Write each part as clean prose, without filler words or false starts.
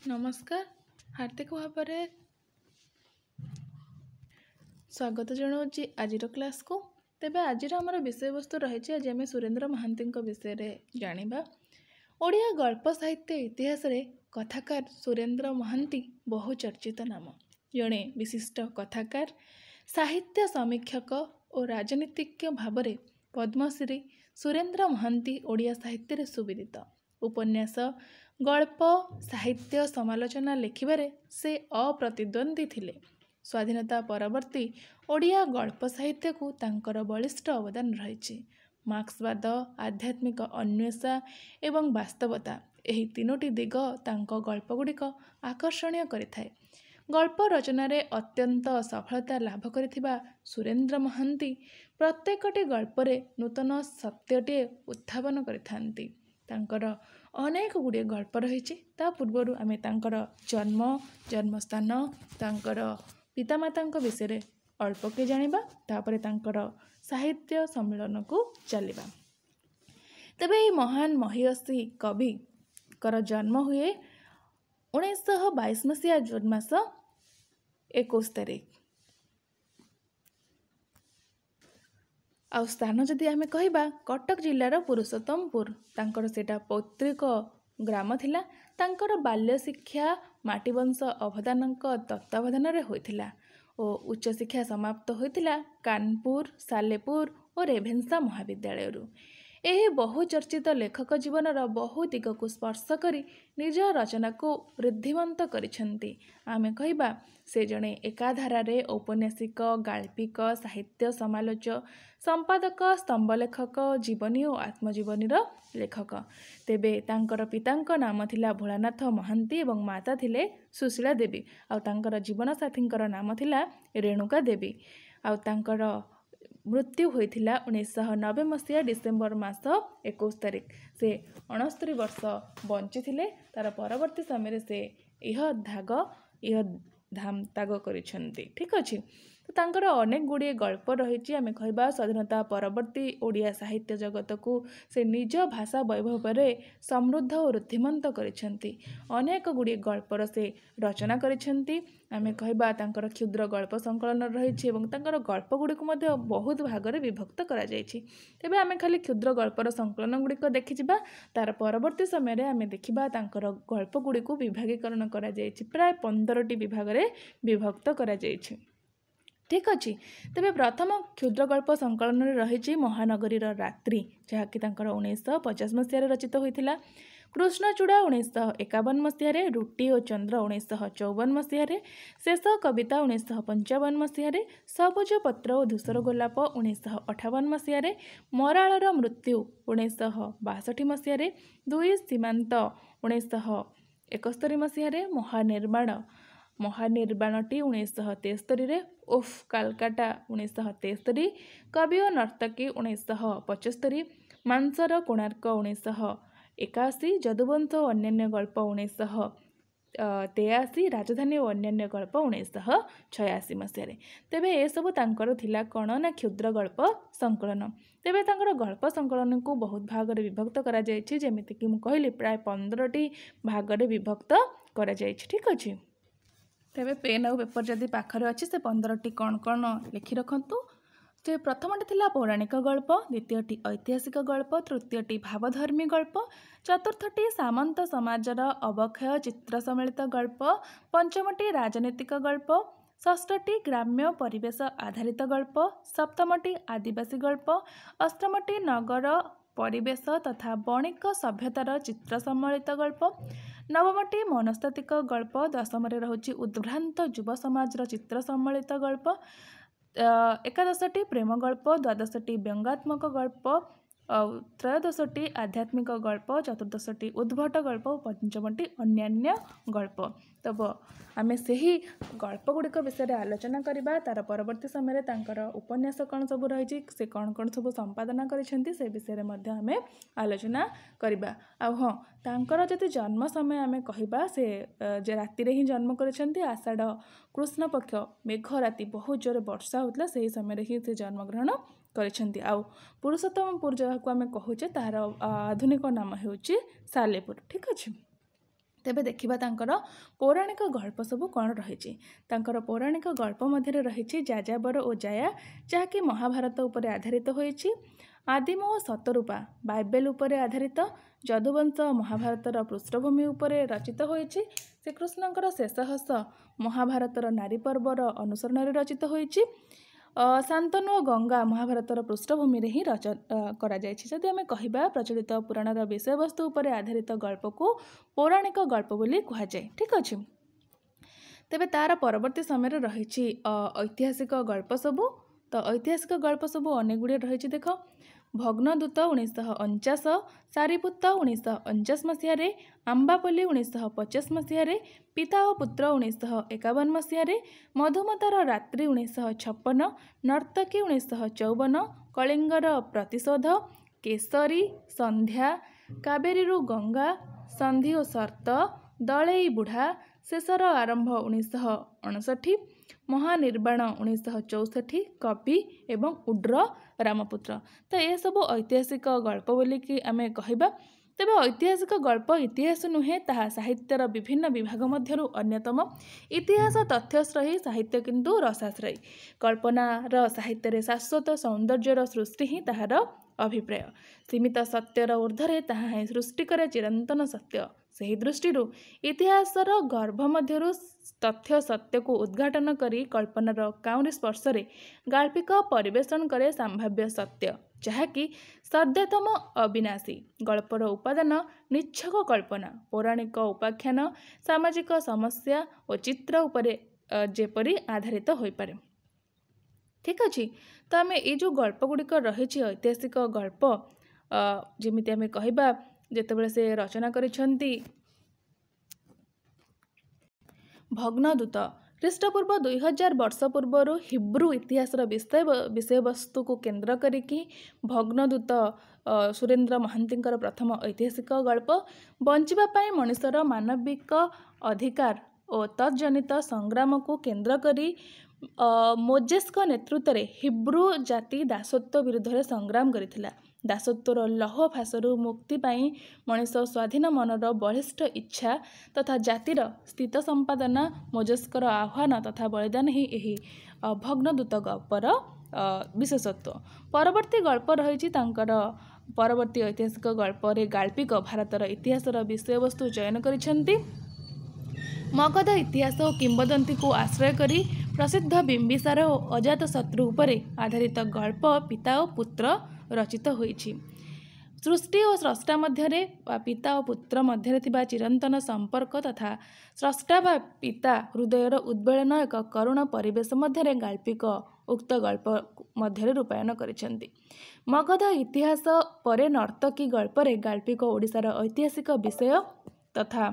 नमस्कार हार्दिक भाव स्वागत जनाऊँच आज क्लास को। तेबे आज आमर विषय वस्तु रही आज आम सुरेंद्र महांती विषय जानिबा। ओडिया गल्प साहित्य इतिहास रे कथाकार सुरेंद्र महांती बहु चर्चित नाम। जड़े विशिष्ट कथाकार, साहित्य समीक्षक और राजनीतिज्ञ भावरे पद्मश्री सुरेंद्र महांती ओडिया साहित्य रे सुविदित। उपन्यास, गल्प, साहित्य समालोचना लिखिबारे से अप्रतिद्वंदी थिले। स्वाधीनता परवर्ती ओडिया गल्प साहित्य को तांकर बलिष्ठ अवदान रही। मार्क्सवाद, आध्यात्मिक अन्वेषा एवं वास्तवता एही तीनोटी दिग तांको गल्पगुड़िक आकर्षणीय करिथाए। गल्प रचनारे अत्यंत सफलता लाभ करिथिबा सुरेंद्र महांती प्रत्येकटी गल्परे नूतन सत्यटे उत्थापन करिथांती। तांकर अनेक गुड़िए गल्प रही। ता पूर्वर आमे तांकर जन्मस्थान, तांकर पितामाता विषय अल्प के जानिबा, तापरे तांकर साहित्य सम्मेलन को चलिबा। तेबे ये महान महियसी कवि कर जन्म हुए 1922 मसीहा जून मास 21 तारिख। आ स्थान जदि आमे कहिबा कटक जिल्लार पुरुषोत्तमपुर। तांकर सेटा पौत्रिक ग्राम थिला। तांकर बाल्य शिक्षा माटीवंश अवधानक तत्वावधान रे होइथिला ओ उच्च शिक्षा समाप्त होइथिला कानपुर, सालेपुर और रेभेन्सा महाविद्यालय रु। एही बहुचर्चित लेखक जीवनर बहु दिग को स्पर्श करी निज रचना को वृद्धिमंत करिसेंती। आमे कहिबा से जणे एकाधारारे औपन्यासिक, गाल्पिक, साहित्य समालोचक, संपादक, स्तंभलेखक, जीवनी और आत्मजीवनीर लेखक। तेबे तांकर पितांक नाम थिला भोलानाथ महांती एवं माता थिले सुशीला देवी। आ तांकर जीवन साथींकर नाम थिला रेणुका देवी। आ तांकर मृत्यु होइथिला 1990 मसीहा डिसेम्बर मास 21 तारिख। से 69 वर्ष बंची थिले। तार परवर्ती समय से यह धाम त्याग करिसेंती। ठीक अछि। तो तांकर अनेक गुड़िए गल्प रही। आमे कहबा स्वाधीनता परवर्ती ओडिया साहित्य जगत को से निज भाषा वैभव रे समृद्ध और वृद्धिमंत करिसेंती। अनेक गुड़िए गल्पर से रचना करिसेंती। आमे कहबा तांकर क्षुद्र गल्प संकलन रही एवं तांकर गल्प गुड़िक मध्य बहुत भाग रे विभक्त करा जायछि। तेबे आमे खाली क्षुद्र गल्पर संकलन गुड़िक देखि जिबा। तार परवर्ती समय रे आमे देखिबा तांकर गल्प गुड़िक विभागीकरण करा जायछि। प्राय 15टी विभाग रे विभक्त करा जायछि। ठीक अच्छे। तेबे प्रथम क्षुद्र गल्प संकलन रही महानगरीर रात्रि, जहाँकि 1950 मसीह रचित होता। कृष्णचूड़ा 1951 मसीह, रुटी और चंद्र 1954 मसीह, शेष कविता 1955 मसीह, सबुज पत्र और धूसर गोलाप 1958 मसीह, मराळर मृत्यु 1962 मसीह, दुई सीमांत 1971 मसीह, महानिर्बाणटी 1973, उफ कालकाटा 1973, कवि और नर्तकी 1975, मांसर कोणार्क 1981, जदुवंश और अन्यान्य गल्प 1983, राजधानी और अन्यान्य गल्प 1986 मसीह। तेबे ए सबु तांकर थिला कण ना क्षुद्र गल्प संकलन। तेबे तांकर गल्प संकलन को बहुत भाग रे विभक्त करा जायछि। जेमिति कि मु कहली प्राय 15टी भाग रे विभक्त करा जायछि। ठीक अछि। तेबे पेन और पेपर जदि पाखरे अच्छे से 15टी कौन कौन लिखि रखंतु। तो प्रथमटी थिला पौराणिक गल्प, द्वितीयटी ऐतिहासिक गल्प, तृतीयटी भावधर्मी गल्प, चतुर्थटी सामंत समाजर अवक्षय चित्र सम्मिलित गल्प, पंचमटी राजनीतिक गल्प, षष्ठटी ग्राम्य परिवेश आधारित गल्प, सप्तमटी आदिवासी गल्प, अष्टमटी नगर परिवेश तथा बणिक सभ्यतार चित्र सम्मिलित गल्प, नवमटी मनस्तात्विक गल्प, दशमरे रहुछि उद्भ्रांत युव समाजर चित्र सम्मिलित गल्प, एकादशटी प्रेम गल्प, द्वादशटी व्यंगात्मक गल्प, त्रयोदशटी आध्यात्मिक गल्प, चतुर्दशटी उद्भट गल्प, पंचमटी अन्यान्य गल्प। तब आमे सेही गल्प गुड़िक विषय आलोचना करिबा। तार परवर्ती समय तांकर उपन्यास कौन सब रही, से कौन कौन सब संपादना करिसेंती से विषय में आमे आलोचना करिबा। आ हाँ, तांकर जदि जन्म समय आमे कहिबा से जे राति रे ही जन्म करिसेंती। आषाढ़ कृष्ण पक्ष मेघ राति बहुत जोर वर्षा होतला, से समय ही से जन्म ग्रहण करिसेंती। आ पुरुषोत्तमपुर जहाँ को आमे कहूचे तार आधुनिक नाम हेउची सालेपुर। ठीक अछि। तेबे देखिबा तांकर पौराणिक गल्प सबु कौन रही। तांकर पौराणिक गल्प मध्य रही जाजाबर ओ जाया जहाँकि महाभारत उपरे आधारित होइछि। आदिम ओ शतरूपा बाइबेल उपरे आधारित। यदुवंश महाभारतर पृष्ठभूमि उपरे रचित होइछि। श्रीकृष्णଙ୍କର शेषहस महाभारतर नारी पर्वर अनुसरण रचित होइछि। शांतनु और गंगा महाभारतर पृष्ठभूमि ही करा जायछि। जदि आमे कहिबा प्रचलित पुराणर विषय वस्तु उपरे आधारित गल्प को पौराणिक गल्प बोली कहा जाए। ठीक अच्छे। तेबे तार परवर्ती समय रही ऐतिहासिक गल्प सबू। तो ऐतिहासिक गल्प सबू अनेक गुड़िया रही। देख भग्नदूत 1949, सारीपुत्त 1949 मसीह, आंबापल्ली 1950 मसीह, पिता और पुत्र 1951 मसीह, मधुमतार रात्रि 1956, नर्तकी 1954, कलिंगर प्रतिशोध, केसरी, संध्या, कावेरीरू गंगा, संधि और शर्त, दलई बुढ़ा, शेषर आरंभ 1959, महानिर्वाण 1964, कवि एवं उड्र रामपुत्र। तो ये सब ऐतिहासिक गल्प बोलिकी आमे कहिबा। तेबे ऐतिहासिक गल्प इतिहास नुहे, ताहा साहित्यर विभिन्न विभाग मध्यरु अन्यतम। इतिहास तथ्यश्रयी, साहित्य किंतु रसाश्रयी। कल्पनार साहित्य शाश्वत सौंदर्यर सृष्टि ही ताहार अभिप्राय। सीमित सत्यर ऊर्ध्वरे ताहा ही सृष्टि करे चिरंतन सत्य। सही दृष्टि इतिहासर गर्भ मध्यरु तथ्य सत्य को उद्घाटन करी कल्पनार काउरी स्पर्शरे गाल्पिक परिवेशन करे संभाव्य सत्य, जहाँकि सद्यतम अविनाशी। गल्पर उपादान निच्छक कल्पना, पौराणिक उपाख्यान, सामाजिक समस्या और चित्र उपरे जेपरी आधारित हो पारे। ठीक अच्छे। तो आम ये जो गल्प गुड़िक रही ऐतिहासिक गल्प जमीती आम कहवा जितेबाला से रचना करिसेंती भग्नदूत ख्रीष्टपूर्व 2000 वर्ष पूर्व हिब्रू इतिहासर विषय वस्तु को केन्द्र करिकी भग्नदूत सुरेन्द्र महांतींकर प्रथम ऐतिहासिक गल्प। बंचिबा पाई मनुष्यर मानविक अधिकार और तत्जनित संग्राम को केन्द्र करी मोजेस्क नेतृत्व में हिब्रू जाति दासत्व विरुद्ध में संग्राम करिथिला। दासत्वर लौह फासरू मुक्ति पाई मनीष स्वाधीन मनर बलिष्ठ इच्छा तथा जातिर स्थित संपादना मोजेस्कर आह्वान तथा बलिदान ही यही भग्नदूत गल्पर विशेषत्व। परवर्ती गल्प रही परवर्ती ऐतिहासिक गल्पर गाल्पिक भारतर इतिहासर विषय वस्तु चयन करिसेंती। मगध इतिहास और किंवदंती को आश्रय करी प्रसिद्ध बिंबिसार और अजातशत्रु उपरे आधारित गल्प पिता और पुत्र रचित होइछि। सृष्टि और स्रष्टा मध्यरे पिता और पुत्र मध्यरे थिबा चिरंतन संपर्क तथा स्रष्टा बा पिता हृदयर उद्वेलन एक करुण परिवेश मध्यरे गाल्पिक उक्त गल्प मध्यरे रूपायन करिसेंती। मगध इतिहास परे नर्तकी गल्परे गाल्पिक ओडिशार ऐतिहासिक विषय तथा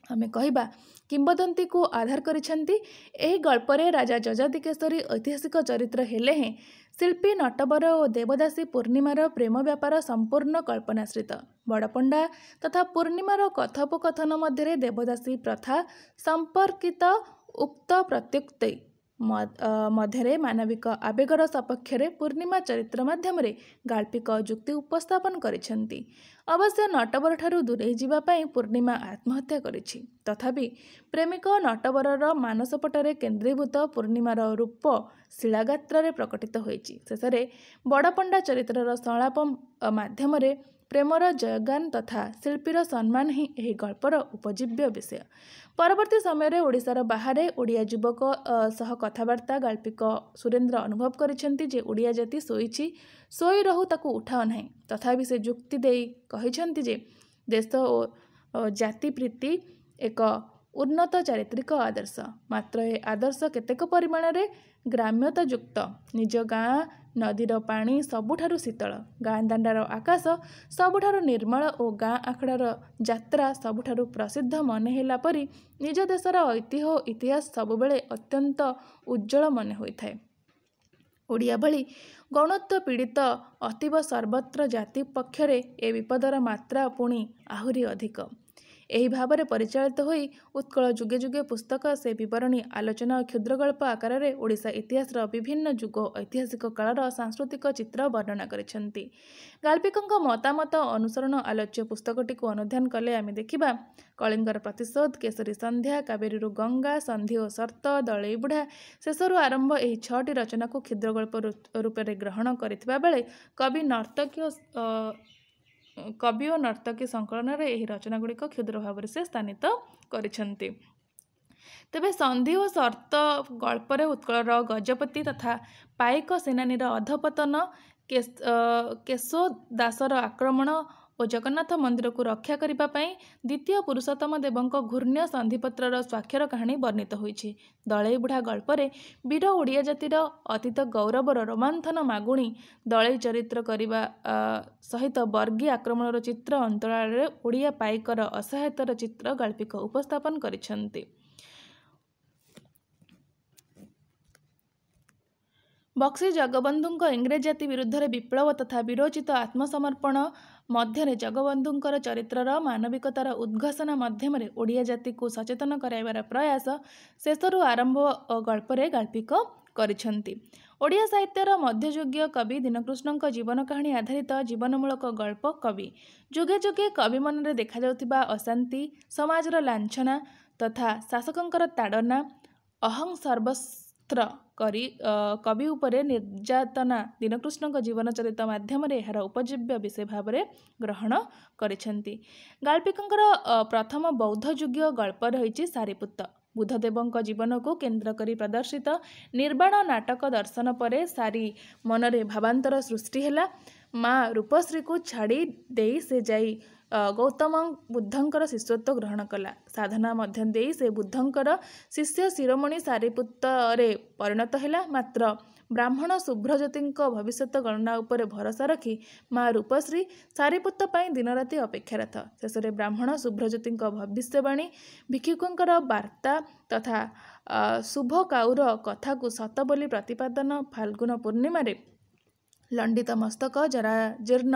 आमे कहबा किंवदंती को आधार करिसेंती। एही गल्परे राजा जजाति केसरी ऐतिहासिक चरित्र हेले हैं शिल्पी नटवर और देवदासी पूर्णिमार प्रेम व्यापार संपूर्ण कल्पनाश्रित। बड़पंडा तथा पूर्णिमार कथोपकथन मध्य देवदासी प्रथा संपर्कित उक्त प्रत्युक्ति मध्यरे मानविक आवेगर सपक्षरे पूर्णिमा चरित्र माध्यम गाल्पिक जुक्ति उपस्थापन करिसेंती। अवश्य नटवर ठारू दूरे जीवा पाई पूर्णिमा आत्महत्या करिछि, तथापि प्रेमिक नटवरर मानसपटरे केन्द्रीभूत पूर्णिमार रूप शिलागात्र प्रकटित होइछि। शेषरे बड़पंडा चरित्रर संलाप माध्यम प्रेमर जयगान तथा शिल्पीर सम्मान ही यही गल्पर उपजीव्य विषय। परवर्ती समय ओडिशार बाहर ओडिया युवक सह कथबार्ता गाल्पिक सुरेन्द्र अनुभव करिसेंती जे ओडिया जाति शोइछि, शोई रहू ताकू उठाओ नाही। तथापि से जुक्ति देई कहिसेंती जे देश और जाति प्रीति एक उन्नत चारित्रिक आदर्श, मात्र ए आदर्श केतेक परिमाण रे ग्राम्यता युक्त। निज गाँ नदीर पानी सबुठारु शीतल, गाँ दांडार आकाश सबुठारु निर्मल और गाँ आखड़ार यात्रा सबुठारु प्रसिद्ध मन हेला परी निज देशर ऐतिह्य इतिहास सबुबेले अत्यंत उज्जवल मन होइथाय। ओडिया भली गौणत्व पीड़ित अतीव सर्वत्र जाति पक्षरे ए विपदर मात्रा पुणी आहुरी अधिक। ଏହି ଭାବରେ ପରିଚାଳିତ ହୋଇ ଉତ୍କଳ ଯୁଗେ ଯୁଗେ ପୁସ୍ତକ ସେ ବିବରଣୀ ଆଲୋଚନା ଓ କ୍ଷୁଦ୍ରଗଳ୍ପ ଆକାରରେ ଓଡ଼ିଶା ଇତିହାସର ବିଭିନ୍ନ ଯୁଗ ଓ ଐତିହାସିକ କାଳର ସାଂସ୍କୃତିକ ଚିତ୍ର ବର୍ଣ୍ଣନା କରିଛନ୍ତି। ଗାଳ୍ପିକଙ୍କ ମତାମତ ଅନୁସରଣ ଆଲୋଚ୍ୟ ପୁସ୍ତକଟିକୁ ଅନୁଧ୍ୟାନ କଲେ ଆମେ ଦେଖିବା କଳିଙ୍ଗର ପ୍ରତିଶୋଧ, କେଶରୀ ସନ୍ଧ୍ୟା, କାବେରୀରୁ ଗଙ୍ଗା, ସନ୍ଧି ଓ ସର୍ତ୍ତ, ଦଳେଇବୁଢ଼ା ଶେଷରୁ ଆରମ୍ଭ ଏହି 6ଟି ରଚନାକୁ କ୍ଷୁଦ୍ରଗଳ୍ପ ରୂପରେ ଗ୍ରହଣ କରିଥିବା ବେଳେ କବି ଓ ନର୍ତ୍ତକୀ ସଂକଳନରେ ଏହି ରଚନାଗୁଡ଼ିକ କ୍ଷୁଦ୍ର ଭାବରେ ସେ ସ୍ଥାନିତ କରିଛନ୍ତି। ତେବେ ସନ୍ଧି ଓ ସର୍ତ୍ତ ଗଳ୍ପରେ ଉତ୍କଳର ଗଜପତି ତଥା ପାଇକ ସେନାନୀର ଅଧପତନ, କେଶୋଦାସର ଆକ୍ରମଣ ଓ ଜଗନ୍ନାଥ ମନ୍ଦିରକୁ ରକ୍ଷା କରିବା ପାଇଁ ଦ୍ୱିତୀୟ ପୁରୁଷୋତ୍ତମ ଦେବଙ୍କ ଘୂର୍ଣ୍ଣ୍ୟ ସନ୍ଧିପତ୍ରର ସ୍ୱାକ୍ଷର କାହାଣୀ ବର୍ଣ୍ଣିତ ହୋଇଛି। ଦଳେଇବୁଢ଼ା ଗଳ୍ପରେ ବୀର ଓଡ଼ିଆ ଜାତିର ଅତୀତ ଗୌରବର ରୋମାନ୍ଥନ ମାଗୁଣି ଦଳେଇ ଚରିତ୍ର କରିବା ସହିତ ବର୍ଗୀ ଆକ୍ରମଣର ଚିତ୍ର, ଅନ୍ତରାଳରେ ଓଡ଼ିଆ ପାଇକର ଅସହାୟତାର ଚିତ୍ର ଗାଳ୍ପିକ ଉପସ୍ଥାପନ କରିଛନ୍ତି। ବକ୍ସି ଜଗବନ୍ଧୁଙ୍କ ଇଂରେଜ ଜାତି ବିରୁଦ୍ଧରେ ବିପ୍ଳବ ତଥା ବିରୋଚିତ ଆତ୍ମସମର୍ପଣ ମଧ୍ୟରେ ଜଗବନ୍ଧୁଙ୍କର ଚରିତ୍ରର ମାନବିକତାର ଉଦ୍ଘୋଷଣା ମାଧ୍ୟମରେ ଓଡ଼ିଆ ଜାତିକୁ ସଚେତନ କରାଇବାର ପ୍ରୟାସ ଶେଷରୁ ଆରମ୍ଭ ଗଳ୍ପରେ ଗାଳ୍ପିକ କରିଛନ୍ତି। ଓଡ଼ିଆ ସାହିତ୍ୟର ମଧ୍ୟଯୁଗୀୟ କବି ଦୀନକୃଷ୍ଣଙ୍କ ଜୀବନ କାହାଣୀ ଆଧାରିତ ଜୀବନମୂଳକ ଗଳ୍ପ କବି। ଯୁଗେ ଯୁଗେ କବି ମନରେ ଦେଖାଯାଉଥିବା ଅଶାନ୍ତି, ସମାଜର ଲାଞ୍ଛନା ତଥା ଶାସକଙ୍କର ତାଡ଼ନା, ଅହଂ ସର୍ବସ୍ତ୍ର କରି କବି ଉପରେ ନିର୍ଯାତନା ଦୀନକୃଷ୍ଣଙ୍କ ଜୀବନଚରିତ ମାଧ୍ୟମରେ ଏହାର ଉପଜୀବ୍ୟ ବିଷୟ ଭାବରେ ଗ୍ରହଣ କରିଛନ୍ତି। ଗାଳ୍ପିକଙ୍କର ପ୍ରଥମ ବୌଦ୍ଧଯୁଗୀୟ ଗଳ୍ପ ରହିଛି ସାରିପୁତ୍ତ। ବୁଦ୍ଧଦେବଙ୍କ ଜୀବନକୁ କେନ୍ଦ୍ର କରି ପ୍ରଦର୍ଶିତ ନିର୍ବାଣ ନାଟକ ଦର୍ଶନ ପରେ ସାରି ମନରେ ଭାବାନ୍ତର ସୃଷ୍ଟି ହେଲା। ମା ରୂପଶ୍ରୀକୁ ଛାଡ଼ି ଦେଇ ସେ ଯାଇ ଗୌତମ ବୁଦ୍ଧଙ୍କର ଶିଷ୍ୟତ୍ୱ ଗ୍ରହଣ କଲା। ସାଧନା ମଧ୍ୟ ଦେଇ ସେ ବୁଦ୍ଧଙ୍କର ଶିଷ୍ୟ ଶିରୋମଣି ସାରିପୁତ୍ତରେ ପରିଣତ ହେଲା। ମାତ୍ର ବ୍ରାହ୍ମଣ ଶୁଭ୍ରଜ୍ୟୋତିଙ୍କ ଭବିଷ୍ୟତ ଗଣନା ଉପରେ ଭରସା ରଖି ମା ରୂପଶ୍ରୀ ସାରିପୁତ୍ତ ପାଇଁ ଦିନରାତି ଅପେକ୍ଷାରତ। ଶେଷରେ ବ୍ରାହ୍ମଣ ଶୁଭ୍ରଜ୍ୟୋତିଙ୍କ ଭବିଷ୍ୟବାଣୀ, ଭିକ୍ଷୁକଙ୍କର ବାର୍ତ୍ତା ତଥା ଶୁଭ କାଉର କଥାକୁ ସତ ବୋଲି ପ୍ରତିପାଦନ ଫାଲ୍ଗୁନ ପୂର୍ଣ୍ଣିମାରେ ଲଣ୍ଡିତ ମସ୍ତକ ଜରାଜୀର୍ଣ୍ଣ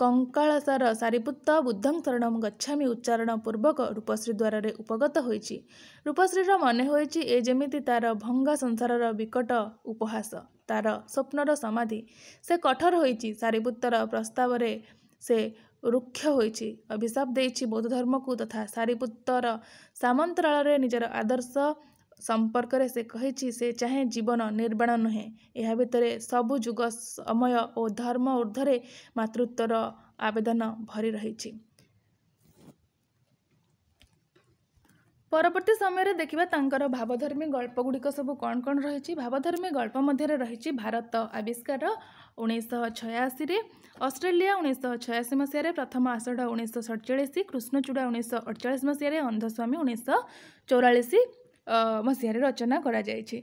କଙ୍କାଳସାର ସାରିପୁତ୍ତ ବୁଦ୍ଧଂ ଶରଣଂ ଗଚ୍ଛାମି ଉଚ୍ଚାରଣ ପୂର୍ବକ ରୂପଶ୍ରୀ ଦ୍ୱାରରେ ଉପଗତ ହୋଇଛି। ରୂପଶ୍ରୀର ମନେ ହୋଇଛି ଏ ଯେମିତି ତାର ଭଙ୍ଗା ସଂସାରର ବିକଟ ଉପହାସ, ତାର ସ୍ୱପ୍ନର ସମାଧି। ସେ କଠୋର ହୋଇଛି, ସାରିପୁତ୍ତର ପ୍ରସ୍ତାବରେ ସେ ରୁକ୍ଷ ହୋଇଛି, ଅଭିଶାପ ଦେଇଛି ବୌଦ୍ଧ ଧର୍ମକୁ ତଥା ସାରିପୁତ୍ତର ସାମନ୍ତରାଳରେ ନିଜର ଆଦର୍ଶ ସମ୍ପର୍କରେ ସେ କହିଛି ସେ ଚାହେଁ ଜୀବନ ନିର୍ବାଣ ନୁହେଁ, ଏହା ଭିତରେ ସବୁ ଯୁଗ ସମୟ ଓ ଧର୍ମ ଊର୍ଦ୍ଧ୍ୱରେ ମାତୃତ୍ୱର ଆବେଦନ ଭରି ରହିଛି। ପରବର୍ତ୍ତୀ ସମୟରେ ଦେଖିବା ତାଙ୍କର ଭାବଧର୍ମୀ ଗଳ୍ପ ଗୁଡ଼ିକ ସବୁ କ'ଣ କ'ଣ ରହିଛି। ଭାବଧର୍ମୀ ଗଳ୍ପ ମଧ୍ୟରେ ରହିଛି ଭାରତ ଆବିଷ୍କାର 1986ରେ, ଅଷ୍ଟ୍ରେଲିଆ 1986 ମସିହାରେ, ପ୍ରଥମ ଆଷାଢ଼ 1947, କୃଷ୍ଣଚୂଡ଼ା 1948 ମସିହାରେ, ଅନ୍ଧସ୍ୱାମୀ 1944 ମସିହାରେ ରଚନା କରାଯାଇଛି।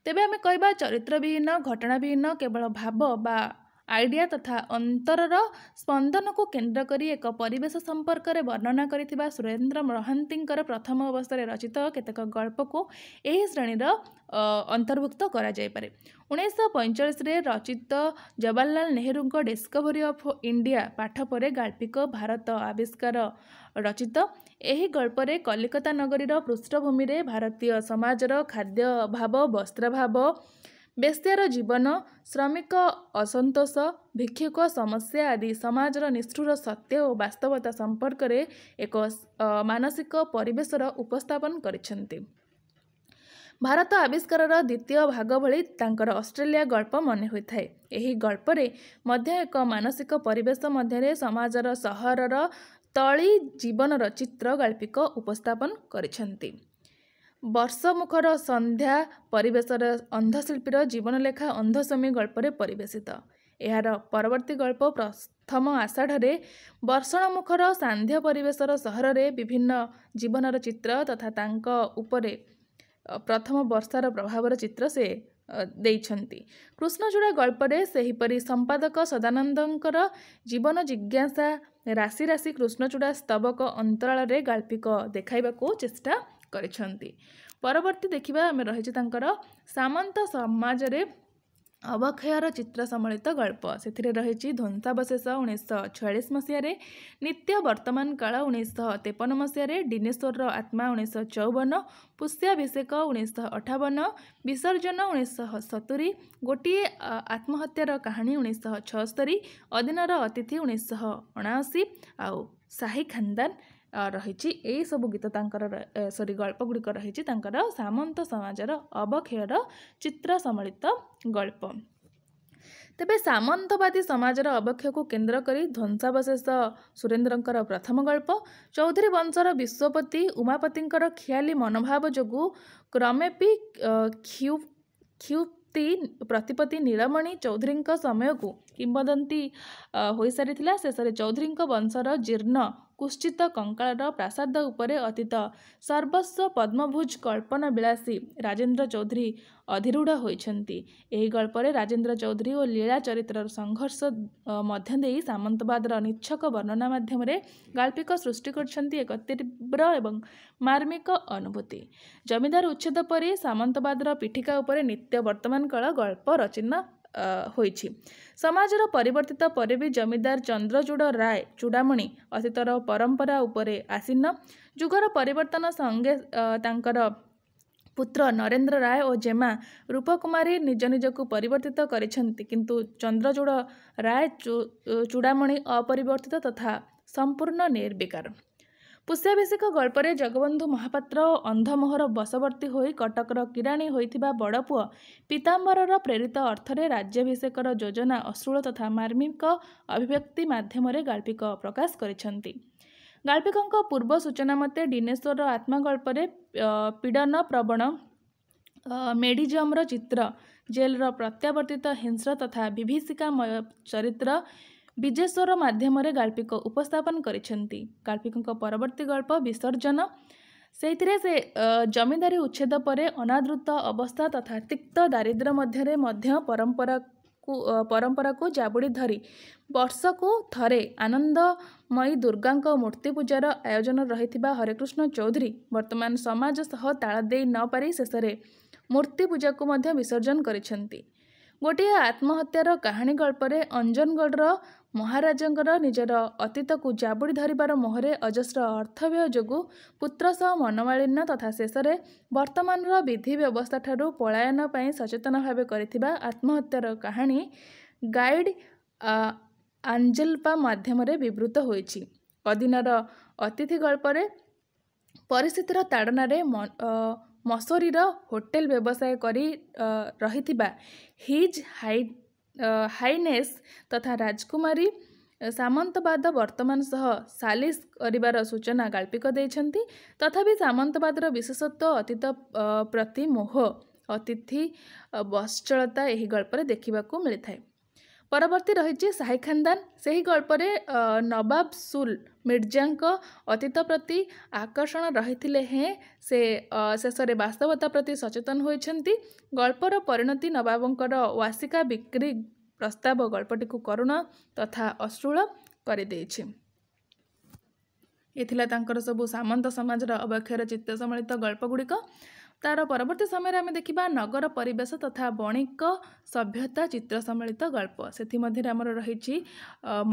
ତେବେ ଆମେ କହିବା ଚରିତ୍ରବିହୀନ, ଘଟଣାବିହୀନ, କେବଳ ଭାବ ବା ଆଇଡ଼ିଆ ତଥା ଅନ୍ତରର ସ୍ପନ୍ଦନକୁ କେନ୍ଦ୍ର କରି ଏକ ପରିବେଶ ସମ୍ପର୍କରେ ବର୍ଣ୍ଣନା କରିଥିବା ସୁରେନ୍ଦ୍ର ମହାନ୍ତିଙ୍କର ପ୍ରଥମ ଅବସ୍ଥାରେ ରଚିତ କେତେକ ଗଳ୍ପକୁ ଏହି ଶ୍ରେଣୀର ଅନ୍ତର୍ଭୁକ୍ତ କରାଯାଇପାରେ। 1945ରେ ରଚିତ ଜବାହରଲାଲ ନେହେରୁଙ୍କ ଡିସ୍କଭରି ଅଫ୍ ଇଣ୍ଡିଆ ପାଠ ପରେ ଗାଳ୍ପିକ ଭାରତ ଆବିଷ୍କାର ରଚିତ। ଏହି ଗଳ୍ପରେ କଲିକତା ନଗରୀର ପୃଷ୍ଠଭୂମିରେ ଭାରତୀୟ ସମାଜର ଖାଦ୍ୟ ଅଭାବ, ବସ୍ତ୍ରାଭାବ, ବେଶ୍ୟାର ଜୀବନ, ଶ୍ରମିକ ଅସନ୍ତୋଷ, ଭିକ୍ଷୁକ ସମସ୍ୟା ଆଦି ସମାଜର ନିଷ୍ଠୁର ସତ୍ୟ ଓ ବାସ୍ତବତା ସମ୍ପର୍କରେ ଏକ ମାନସିକ ପରିବେଶର ଉପସ୍ଥାପନ କରିଛନ୍ତି। ଭାରତ ଆବିଷ୍କାରର ଦ୍ୱିତୀୟ ଭାଗ ଭଳି ତାଙ୍କର ଅଷ୍ଟ୍ରେଲିଆ ଗଳ୍ପ ମନେ ହୋଇଥାଏ। ଏହି ଗଳ୍ପରେ ମଧ୍ୟ ଏକ ମାନସିକ ପରିବେଶ ମଧ୍ୟରେ ସମାଜର ସହରର ତଳି ଜୀବନର ଚିତ୍ର ଗାଳ୍ପିକ ଉପସ୍ଥାପନ କରିଛନ୍ତି। ବର୍ଷମୁଖର ସନ୍ଧ୍ୟା ପରିବେଶର ଅନ୍ଧଶିଳ୍ପୀର ଜୀବନଲେଖା ଅନ୍ଧସ୍ୱାମୀ ଗଳ୍ପରେ ପରିବେଶିତ। ଏହାର ପରବର୍ତ୍ତୀ ଗଳ୍ପ ପ୍ରଥମ ଆଷାଢ଼ରେ ବର୍ଷଣମୁଖର ସାନ୍ଧ୍ୟ ପରିବେଶର ସହରରେ ବିଭିନ୍ନ ଜୀବନର ଚିତ୍ର ତଥା ତାଙ୍କ ଉପରେ ପ୍ରଥମ ବର୍ଷାର ପ୍ରଭାବର ଚିତ୍ର ସେ ଦେଇଛନ୍ତି। କୃଷ୍ଣଚୂଡ଼ା ଗଳ୍ପରେ ସେହିପରି ସମ୍ପାଦକ ସଦାନନ୍ଦଙ୍କର ଜୀବନ ଜିଜ୍ଞାସା ରାଶି ରାଶି କୃଷ୍ଣଚୂଡ଼ା ସ୍ତବକ ଅନ୍ତରାଳରେ ଗାଳ୍ପିକ ଦେଖାଇବାକୁ ଚେଷ୍ଟା କରିଛନ୍ତି। ପରବର୍ତ୍ତୀ ଦେଖିବା ଆମେ ରହିଛି ତାଙ୍କର ସାମନ୍ତ ସମାଜରେ ଅବକ୍ଷୟର ଚିତ୍ର ସମ୍ବଳିତ ଗଳ୍ପ। ସେଥିରେ ରହିଛି ଧ୍ୱଂସାବଶେଷ 1946 ମସିହାରେ, ନିତ୍ୟ ବର୍ତ୍ତମାନ କାଳ 1953 ମସିହାରେ, ଦିନେଶ୍ୱରର ଆତ୍ମା 1954, ପୁଷ୍ୟାଭିଷେକ 1958, ବିସର୍ଜନ 1970, ଗୋଟିଏ ଆତ୍ମହତ୍ୟାର କାହାଣୀ 1976, ଅଦିନର ଅତିଥି 1979 ଆଉ ସାହି ଖାନଦାନ ରହିଛି। ଏଇ ସବୁ ଗୀତ ତାଙ୍କର ଗଳ୍ପ ଗୁଡ଼ିକ ରହିଛି ତାଙ୍କର ସାମନ୍ତ ସମାଜର ଅବକ୍ଷୟର ଚିତ୍ର ସମ୍ବଳିତ ଗଳ୍ପ। ତେବେ ସାମନ୍ତବାଦୀ ସମାଜର ଅବକ୍ଷୟକୁ କେନ୍ଦ୍ର କରି ଧ୍ୱଂସାବଶେଷ ସୁରେନ୍ଦ୍ରଙ୍କର ପ୍ରଥମ ଗଳ୍ପ। ଚୌଧୁରୀ ବଂଶର ବିଶ୍ୱପତି ଉମାପତିଙ୍କର ଖିଆଲି ମନୋଭାବ ଯୋଗୁଁ କ୍ରମେପି କ୍ଷୁପ୍ତି ପ୍ରତିପତ୍ତି ନୀଳମଣି ଚୌଧୁରୀଙ୍କ ସମୟକୁ କିମ୍ବଦନ୍ତୀ ହୋଇସାରିଥିଲା। ଶେଷରେ ଚୌଧୁରୀଙ୍କ ବଂଶର ଜୀର୍ଣ୍ଣ କୁଶ୍ଚିତ କଙ୍କାଳର ପ୍ରାସାଦ ଉପରେ ଅତୀତ ସର୍ବସ୍ୱ ପଦ୍ମଭୁଜ କଳ୍ପନା ବିଳାସୀ ରାଜେନ୍ଦ୍ର ଚୌଧୁରୀ ଅଧିରୂଢ଼ ହୋଇଛନ୍ତି। ଏହି ଗଳ୍ପରେ ରାଜେନ୍ଦ୍ର ଚୌଧୁରୀ ଓ ଲୀଳା ଚରିତ୍ରର ସଂଘର୍ଷ ମଧ୍ୟ ଦେଇ ସାମନ୍ତବାଦର ନିଚ୍ଛକ ବର୍ଣ୍ଣନା ମାଧ୍ୟମରେ ଗାଳ୍ପିକ ସୃଷ୍ଟି କରିଛନ୍ତି ଏକ ତୀବ୍ର ଏବଂ ମାର୍ମିକ ଅନୁଭୂତି। ଜମିଦାର ଉଚ୍ଛେଦ ପରି ସାମନ୍ତବାଦର ପିଠିକା ଉପରେ ନିତ୍ୟ ବର୍ତ୍ତମାନ କାଳ ଗଳ୍ପ ରଚନା ହୋଇଛି। ସମାଜର ପରିବର୍ତ୍ତିତ ପରେ ବି ଜମିଦାର ଚନ୍ଦ୍ରଚୂଡ଼ ରାୟ ଚୂଡ଼ାମଣି ଅତୀତର ପରମ୍ପରା ଉପରେ ଆସୀନ। ଯୁଗର ପରିବର୍ତ୍ତନ ସଙ୍ଗେ ତାଙ୍କର ପୁତ୍ର ନରେନ୍ଦ୍ର ରାୟ ଓ ଜେମା ରୂପକୁମାରୀ ନିଜ ନିଜକୁ ପରିବର୍ତ୍ତିତ କରିଛନ୍ତି, କିନ୍ତୁ ଚନ୍ଦ୍ରଚୂଡ଼ ରାୟ ଚୂଡ଼ାମଣି ଅପରିବର୍ତ୍ତିତ ତଥା ସମ୍ପୂର୍ଣ୍ଣ ନିର୍ବିକାର। ପୁଷ୍ୟାଭିଷେକ ଗଳ୍ପରେ ଜଗବନ୍ଧୁ ମହାପାତ୍ର ଅନ୍ଧମୋହର ବଶବର୍ତ୍ତୀ ହୋଇ କଟକର କିରାଣୀ ହୋଇଥିବା ବଡ଼ପୁଅ ପୀତାମ୍ବରର ପ୍ରେରିତ ଅର୍ଥରେ ରାଜ୍ୟାଭିଷେକର ଯୋଜନା ଅଶ୍ଳୀଳ ତଥା ମାର୍ମିକ ଅଭିବ୍ୟକ୍ତି ମାଧ୍ୟମରେ ଗାଳ୍ପିକ ପ୍ରକାଶ କରିଛନ୍ତି। ଗାଳ୍ପିକଙ୍କ ପୂର୍ବ ସୂଚନା ମତେ ଦିନେଶ୍ୱରର ଆତ୍ମା ଗଳ୍ପରେ ପୀଡ଼ନ ପ୍ରବଣ ମେଡିଜମର ଚିତ୍ର, ଜେଲର ପ୍ରତ୍ୟାବର୍ତ୍ତିତ ହିଂସ୍ର ତଥା ବିଭୀଷିକାମୟ ଚରିତ୍ର ବିଜେଶ୍ୱର ମାଧ୍ୟମରେ ଗାଳ୍ପିକ ଉପସ୍ଥାପନ କରିଛନ୍ତି। ଗାଳ୍ପିକଙ୍କ ପରବର୍ତ୍ତୀ ଗଳ୍ପ ବିସର୍ଜନ, ସେଇଥିରେ ସେ ଜମିଦାରୀ ଉଚ୍ଛେଦ ପରେ ଅନାଦୃତ ଅବସ୍ଥା ତଥା ତିକ୍ତ ଦାରିଦ୍ର୍ୟ ମଧ୍ୟରେ ମଧ୍ୟ ପରମ୍ପରାକୁ ଜାବୁଡ଼ି ଧରି ବର୍ଷକୁ ଥରେ ଆନନ୍ଦମୟୀ ଦୁର୍ଗାଙ୍କ ମୂର୍ତ୍ତି ପୂଜାର ଆୟୋଜନ ରହିଥିବା ହରେକୃଷ୍ଣ ଚୌଧୁରୀ ବର୍ତ୍ତମାନ ସମାଜ ସହ ତାଳ ଦେଇ ନ ପାରି ଶେଷରେ ମୂର୍ତ୍ତି ପୂଜାକୁ ମଧ୍ୟ ବିସର୍ଜନ କରିଛନ୍ତି। ଗୋଟିଏ ଆତ୍ମହତ୍ୟାର କାହାଣୀ ଗଳ୍ପରେ ଅଞ୍ଜନଗଡ଼ର ମହାରାଜାଙ୍କର ନିଜର ଅତୀତକୁ ଜାବୁଡ଼ି ଧରିବାର ମୋହରେ ଅଜସ୍ର ଅର୍ଥବ୍ୟୟ ଯୋଗୁଁ ପୁତ୍ର ସହ ମନୋମାଳିନ୍ୟ ତଥା ଶେଷରେ ବର୍ତ୍ତମାନର ବିଧି ବ୍ୟବସ୍ଥାଠାରୁ ପଳାୟନ ପାଇଁ ସଚେତନ ଭାବେ କରିଥିବା ଆତ୍ମହତ୍ୟାର କାହାଣୀ ଗାଇଡ଼ ଆଞ୍ଜେଲପା ମାଧ୍ୟମରେ ବିବୃତ ହୋଇଛି। ଅଦିନର ଅତିଥି ଗଳ୍ପରେ ପରିସ୍ଥିତିର ତାଡ଼ନାରେ ମସୋରୀର ହୋଟେଲ ବ୍ୟବସାୟ କରି ରହିଥିବା ହିଜ୍ ହାଇନେସ୍ ତଥା ରାଜକୁମାରୀ ସାମନ୍ତବାଦ ବର୍ତ୍ତମାନ ସହ ସାଲିସ କରିବାର ସୂଚନା ଗାଳ୍ପିକ ଦେଇଛନ୍ତି। ତଥାପି ସାମନ୍ତବାଦର ବିଶେଷତ୍ୱ ଅତୀତ ପ୍ରତି ମୋହ, ଅତିଥି ବତ୍ସଳତା ଏହି ଗଳ୍ପରେ ଦେଖିବାକୁ ମିଳିଥାଏ। ପରବର୍ତ୍ତୀ ରହିଛି ସାହି ଖାନଦାନ। ସେହି ଗଳ୍ପରେ ନବାବ ସୁଲ ମିର୍ଜାଙ୍କ ଅତୀତ ପ୍ରତି ଆକର୍ଷଣ ରହିଥିଲେ ହେଁ ସେ ଶେଷରେ ବାସ୍ତବତା ପ୍ରତି ସଚେତନ ହୋଇଛନ୍ତି। ଗଳ୍ପର ପରିଣତି ନବାବଙ୍କର ୱାସିକା ବିକ୍ରି ପ୍ରସ୍ତାବ ଗଳ୍ପଟିକୁ କରୁଣ ତଥା ଅଶ୍ଳୀଳ କରିଦେଇଛି। ଏ ଥିଲା ତାଙ୍କର ସବୁ ସାମନ୍ତ ସମାଜର ଅବକ୍ଷୟର ଚିତ୍ର ସମ୍ବଳିତ ଗଳ୍ପ ଗୁଡ଼ିକ। ତାର ପରବର୍ତ୍ତୀ ସମୟରେ ଆମେ ଦେଖିବା ନଗର ପରିବେଶ ତଥା ବଣିକ ସଭ୍ୟତା ଚିତ୍ର ସମ୍ବଳିତ ଗଳ୍ପ। ସେଥିମଧ୍ୟରେ ଆମର ରହିଛି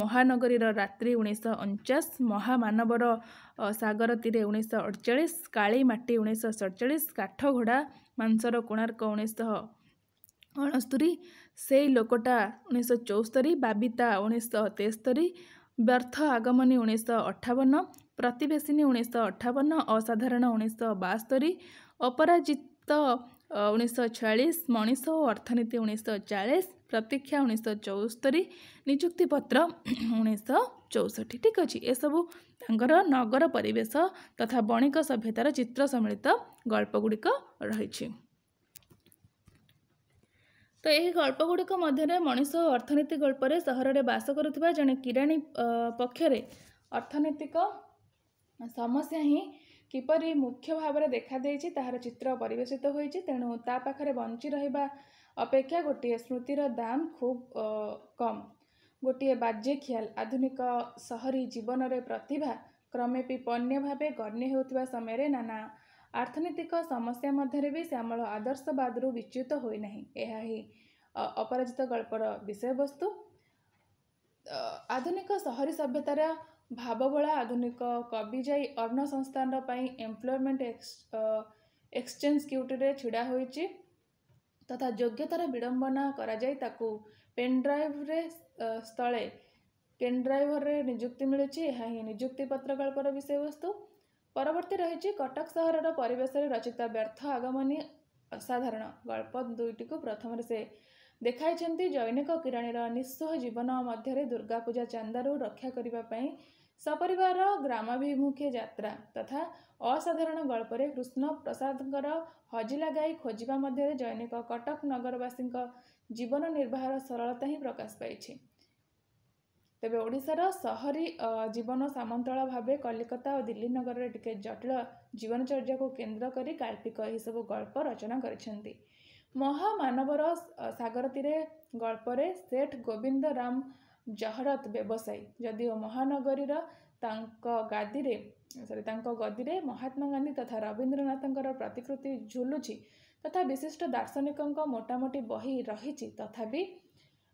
ମହାନଗରୀର ରାତ୍ରି 1949, ମହାମାନବର ସାଗର ତୀରେ 1948, କାଳି ମାଟି 1947, କାଠଘୋଡ଼ା ମାଂସର କୋଣାର୍କ 1969, ସେଇ ଲୋକଟା 1974, ବାବିତା 1973, ବ୍ୟର୍ଥ ଆଗମନୀ 1958, ପ୍ରତିବେଶିନୀ 1958, ଅସାଧାରଣ 1972, ଅପରାଜିତ 1946, ମଣିଷ ଓ ଅର୍ଥନୀତି 1940, ପ୍ରତୀକ୍ଷା 1974, ନିଯୁକ୍ତିପତ୍ର 1964। ଠିକ୍ ଅଛି, ଏସବୁ ତାଙ୍କର ନଗର ପରିବେଶ ତଥା ବଣିକ ସଭ୍ୟତାର ଚିତ୍ର ସମ୍ବଳିତ ଗଳ୍ପ ଗୁଡ଼ିକ ରହିଛି। ତ ଏହି ଗଳ୍ପ ଗୁଡ଼ିକ ମଧ୍ୟରେ ମଣିଷ ଓ ଅର୍ଥନୀତି ଗଳ୍ପରେ ସହରରେ ବାସ କରୁଥିବା ଜଣେ କିରାଣୀ ପକ୍ଷରେ ଅର୍ଥନୈତିକ ସମସ୍ୟା ହିଁ କିପରି ମୁଖ୍ୟ ଭାବରେ ଦେଖାଦେଇଛି ତାହାର ଚିତ୍ର ପରିବେଷିତ ହୋଇଛି। ତେଣୁ ତା ପାଖରେ ବଞ୍ଚି ରହିବା ଅପେକ୍ଷା ଗୋଟିଏ ସ୍ମୃତିର ଦାମ ଖୁବ୍ କମ୍। ଗୋଟିଏ ବାଜେ ଖିଆଲ ଆଧୁନିକ ସହରୀ ଜୀବନରେ ପ୍ରତିଭା କ୍ରମେ ବିପନ୍ନ ଭାବେ ଗଣ୍ୟ ହେଉଥିବା ସମୟରେ ନାନା ଆର୍ଥନୈତିକ ସମସ୍ୟା ମଧ୍ୟରେ ବି ଶ୍ୟାମଳ ଆଦର୍ଶବାଦରୁ ବିଚ୍ୟୁତ ହୋଇନାହିଁ। ଏହା ହିଁ अपराजित गल्पर विषयवस्तु। आधुनिक सहरी सभ्यतार भावबोला आधुनिक कवि जाई अर्ण संस्थान एम्प्लॉयमेंट एक्सचेंज क्यूटी छिड़ा होइछि तथा योग्यतार विडंबना करा जाई ताकू पेनड्राइव रे स्थले पेनड्राइवर रे नियुक्ति मिलुछि। यह ही नियुक्ति पत्र गल्पर विषयवस्तु। परवर्ती रही कटक सहर परिवेश रचित व्यर्थ आगमनी असाधारण गल्प दुईटी को प्रथम से देखाई जैनिक किराणीर निस्सह जीवन मध्य दुर्गा पूजा चांदारू रक्षा करने सपरिवार ग्रामाभिमुखी यात्रा तथा असाधारण गल्परे कृष्ण प्रसादकर हजिला गाई खोजा मध्य जैनिक कटक नगरवासी जीवन निर्वाहर सरलता ही प्रकाश पाई। तेबे ओडिशार सहरी जीवन सामंतल भाव कलिकता और दिल्ली नगर में टिके जटिल जीवनचर्या को केन्द्र करी काल्पिक यह सब गल्प रचना करिसेंती। महामानवर सागर तीरे गल्परे सेठ गोविंद राम जहरत व्यवसायी जदिओ महानगरीर गदिरे महात्मा गांधी तथा रवींद्रनाथंकर प्रतिकृति झुलुछि तथा विशिष्ट दार्शनिकों मोटामोटी बही रही तथापि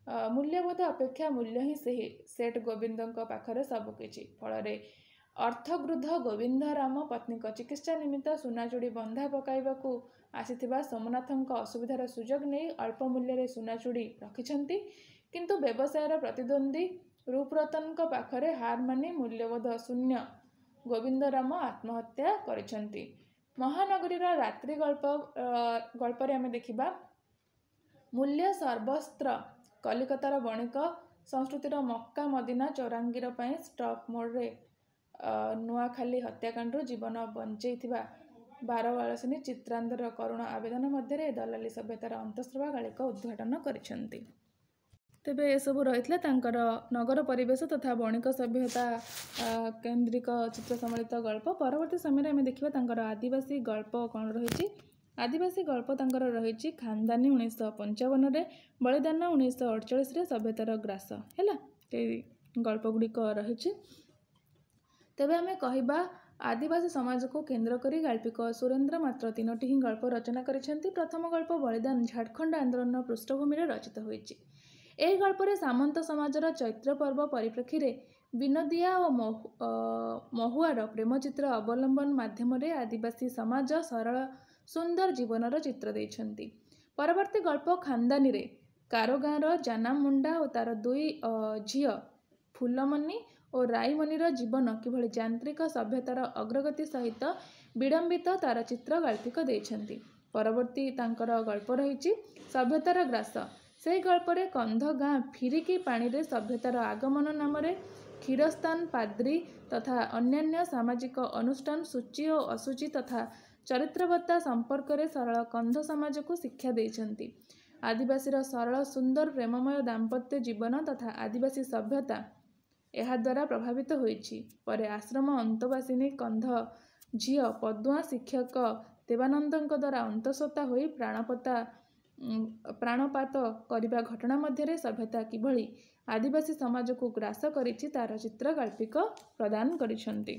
मूल्यबोध अपेक्षा मूल्य ही सही सेठ गोविंद पाखरे सबकिछि। फल अर्थगृद्ध गोविंद राम पत्नी चिकित्सा निमित्त सुनाचूड़ी बंधा पकाइबाकू आसीथिबा सोमनाथंक असुविधार सुजोग नहीं अल्प मूल्य सुनाचूड़ी रखिछंती किंतु व्यवसायर प्रतिद्वंदी रूपरतन पाखरे हार मानि मूल्यबोध शून्य गोविंद राम आत्महत्या करिछंती। महानगरीर रात्रि गल्परे आमे देखिबा मूल्य सर्वस्त्र कलिकतार बणिक संस्कृतिर मक्का मदिना चौरांगीर स्टॉक मोड्रे नुआखाली हत्याकांड जीवन बंचैथिबा बारवालसिनी चित्रांतर करुण आवेदन मध्य दलाली सभ्यतार अंतस्त्रवा गालिक उद्घाटन करिसेंती। तेबे ए सब रहितला तांकर नगर परिवेश तथा बणिक सभ्यता केन्द्रिक चित्र सम्मिलित गल्प। परवर्ती समय आमे देखिबा तांकर आदिवासी गल्प कौन रही। आदिवासी गल्प तांकर रही खानदानी 1955 रे बलिदान 1948 रे सभ्यतार ग्रास है गल्प गुड़िक रही। तेबे आमे कहिबा आदिवासी समाज को केन्द्र करी गाल्पिक सुरेंद्र मात्र 3टी ही गल्प रचना करिसेंती। प्रथम गल्प बलिदान झारखंड आंदोलन पृष्ठभूमि रे रचित होइछि। एही गल्परे सामंत समाजर चैत्र पर्व परिप्रेक्षी रे विनोदिया और महुआर प्रेमचित्र अवलंबन माध्यम आदिवासी समाज सरल सुंदर जीवनर चित्र देइछंती। परवर्ती गल्प खानदानी रे कारोगाँर जाना मुंडा और तार दुई झील फूलमनी और राईमणिर जीवन किभଳି यांत्रिक सभ्यतार अग्रगति सहित विडंबित तार चित्र गाल्पिक देइछंती। परवर्ती तांकर गल्प रही सभ्यतार ग्रास। से गल्परे कंध गाँ फिरिकी पानी रे सभ्यतार आगमन नाम क्षीरस्तान पाद्री तथा अन्यान्य सामाजिक अनुष्ठान सूची और असुचि तथा चरित्रवत्ता संपर्क रे सरल कंध समाज को शिक्षा देइछंती। आदिवासीर सरल सुंदर प्रेममय दाम्पत्य जीवन तथा आदिवासी सभ्यता एहा द्वारा प्रभावित होइछि। परे आश्रम अंतवासिनी कंध झील पदुआ शिक्षक देवानंदଙ୍କ द्वारा अंतसत्ता होई प्राणपात करिबा घटना मध्य सभ्यता किभଳି आदिवासी समाज को ग्रास करिछि तार चित्र गाल्पिक प्रदान करिछंती।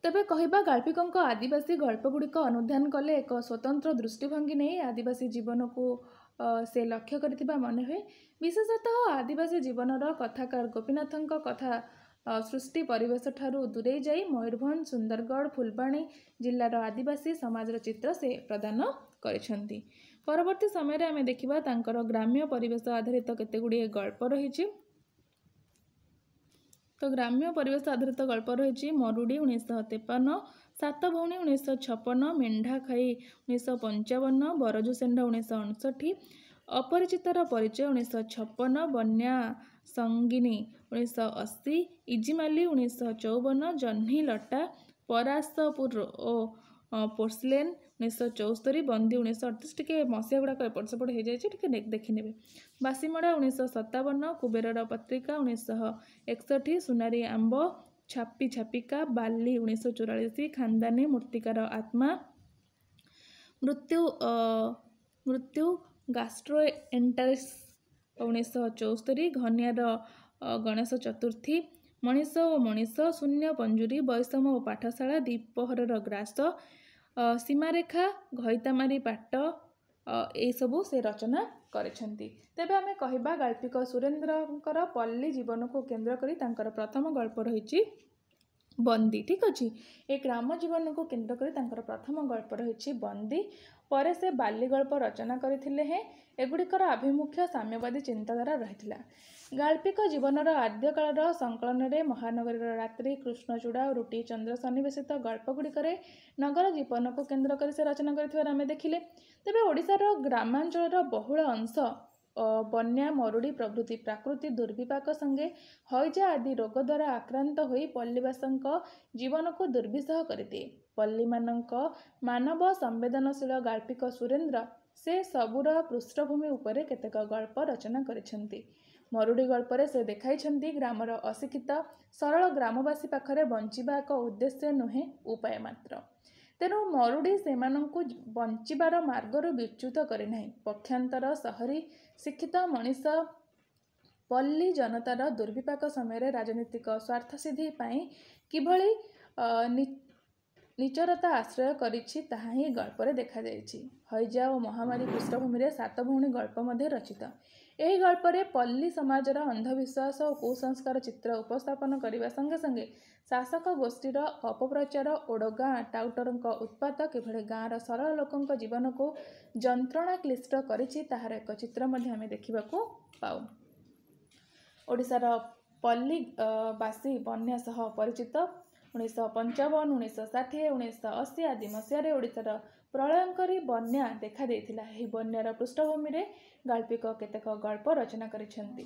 तेबे कहिबा गाल्पिकଙ୍କ आदिवासी गल्पगुड़िक अनुध्यान कले एक स्वतंत्र दृष्टिभंगी नहीं आदिवासी जीवन को से लक्ष्य करथिबा मन हुए। विशेषतः आदिवासी जीवनर कथाकार गोपीनाथंक कथा सृष्टि परिवेश ठारू दूरे जाई मयूरभंज सुंदरगढ़ फुलबाणी जिल्लार आदिवासी समाजर चित्र से प्रदान करिसेंती। परवर्ती समय आमे देखिबा तांकर ग्राम्य परिवेश आधारित केतेगुड़िए गल्प रही। तो ग्राम्य परिवेश आधारित गल्प रही मरुड़ी 1953, सात भौणी 1956, मेंढा खाई 1955, बरजू सेंढ 1959, अपरिचितर परिचय 1956, बन्या संगिनी 1980, इजिमाली 1954, जह्नी लटा परासपुर और पोर्सलेन 1974, बंदी 1938 टिके मसीहा गुड़ाक एपट सेपट हो जाए देखने। बासीमड़ा 1957, कुबेरर पत्रिका 1961, सुनारी आंब छापी छापिका बाली 1944, खानदानी मूर्तिकार आत्मा मृत्यु गास्ट्रोएंटेरिस 1974, घनियार गणेश चतुर्थी मनीष और मनीष शून्य पंजुरी वैषम और पाठशाला द्विपहर ग्रास सीमारेखा घईतामारी पाट ଏଇସବୁ ସେ ରଚନା କରିଛନ୍ତି। ତେବେ ଆମେ କହିବା ଗାଳ୍ପିକ ସୁରେନ୍ଦ୍ରଙ୍କର ପଲ୍ଲୀ ଜୀବନକୁ କେନ୍ଦ୍ର କରି ତାଙ୍କର ପ୍ରଥମ ଗଳ୍ପ ରହିଛି ବନ୍ଦୀ। ଠିକ୍ ଅଛି, ଏ ଗ୍ରାମ ଜୀବନକୁ କେନ୍ଦ୍ର କରି ତାଙ୍କର ପ୍ରଥମ ଗଳ୍ପ ରହିଛି ବନ୍ଦୀ। ପରେ ସେ ବାଲି ଗଳ୍ପ ରଚନା କରିଥିଲେ ହେଁ ଏଗୁଡ଼ିକର ଆଭିମୁଖ୍ୟ ସାମ୍ୟବାଦୀ ଚିନ୍ତାଧାରା ରହିଥିଲା। ଗାଳ୍ପିକ ଜୀବନର ଆଦ୍ୟକାଳର ସଂକଳନରେ ମହାନଗରୀର ରାତ୍ରି, କୃଷ୍ଣଚୂଡ଼ା ଓ ରୁଟି ଚନ୍ଦ୍ର ସନ୍ନିବେଶିତ ଗଳ୍ପଗୁଡ଼ିକରେ ନଗର ଜୀବନକୁ କେନ୍ଦ୍ର କରି ସେ ରଚନା କରିଥିବାର ଆମେ ଦେଖିଲେ। ତେବେ ଓଡ଼ିଶାର ଗ୍ରାମାଞ୍ଚଳର ବହୁଳ ଅଂଶ ବନ୍ୟା, ମରୁଡ଼ି ପ୍ରଭୃତି ପ୍ରାକୃତିକ ଦୁର୍ବିପାକ ସଙ୍ଗେ ହଇଜା ଆଦି ରୋଗ ଦ୍ୱାରା ଆକ୍ରାନ୍ତ ହୋଇ ପଲ୍ଲୀବାସୀଙ୍କ ଜୀବନକୁ ଦୁର୍ବିସହ କରିଦିଏ। ପଲ୍ଲୀମାନଙ୍କ ମାନବ ସମ୍ବେଦନଶୀଳ ଗାଳ୍ପିକ ସୁରେନ୍ଦ୍ର ସେ ସବୁର ପୃଷ୍ଠଭୂମି ଉପରେ କେତେକ ଗଳ୍ପ ରଚନା କରିଛନ୍ତି। ମରୁଡ଼ି ଗଳ୍ପରେ ସେ ଦେଖାଇଛନ୍ତି ଗ୍ରାମର ଅଶିକ୍ଷିତ ସରଳ ଗ୍ରାମବାସୀ ପାଖରେ ବଞ୍ଚିବା ଏକ ଉଦ୍ଦେଶ୍ୟ ନୁହେଁ, ଉପାୟ ମାତ୍ର। ତେଣୁ ମରୁଡ଼ି ସେମାନଙ୍କୁ ବଞ୍ଚିବାର ମାର୍ଗରୁ ବିଚ୍ୟୁତ କରିନାହିଁ। ପକ୍ଷାନ୍ତର ସହରୀ ଶିକ୍ଷିତ ମଣିଷ ପଲ୍ଲୀ ଜନତାର ଦୁର୍ବିପାକ ସମୟରେ ରାଜନୈତିକ ସ୍ୱାର୍ଥସିଦ୍ଧି ପାଇଁ କିଭଳି ନିଚରତା ଆଶ୍ରୟ କରିଛି ତାହା ହିଁ ଗଳ୍ପରେ ଦେଖାଯାଇଛି। ହଇଜା ଓ ମହାମାରୀ ପୃଷ୍ଠଭୂମିରେ ସାତ ଭଉଣୀ ଗଳ୍ପ ମଧ୍ୟ ରଚିତ। ଏହି ଗଳ୍ପରେ ପଲ୍ଲୀ ସମାଜର ଅନ୍ଧବିଶ୍ୱାସ ଓ କୁସଂସ୍କାର ଚିତ୍ର ଉପସ୍ଥାପନ କରିବା ସଙ୍ଗେ ସଙ୍ଗେ ଶାସକ ଗୋଷ୍ଠୀର ଅପପ୍ରଚାର, ଓଡ଼ଗାଁ ଟାଉଟରଙ୍କ ଉତ୍ପାତ କିଭଳି ଗାଁର ସରଳ ଲୋକଙ୍କ ଜୀବନକୁ ଯନ୍ତ୍ରଣା କ୍ଳିଷ୍ଟ କରିଛି ତାହାର ଏକ ଚିତ୍ର ମଧ୍ୟ ଆମେ ଦେଖିବାକୁ ପାଉ। ଓଡ଼ିଶାର ପଲ୍ଲୀ ବାସୀ ବନ୍ୟା ସହ ପରିଚିତ। 1955, 1960, 1980 ଆଦି ମସିହାରେ ଓଡ଼ିଶାର ପ୍ରଳୟଙ୍କରୀ ବନ୍ୟା ଦେଖା ଦେଇଥିଲା। ଏହି ବନ୍ୟାର ପୃଷ୍ଠଭୂମିରେ ଗାଳ୍ପିକ କେତେକ ଗଳ୍ପ ରଚନା କରିଛନ୍ତି।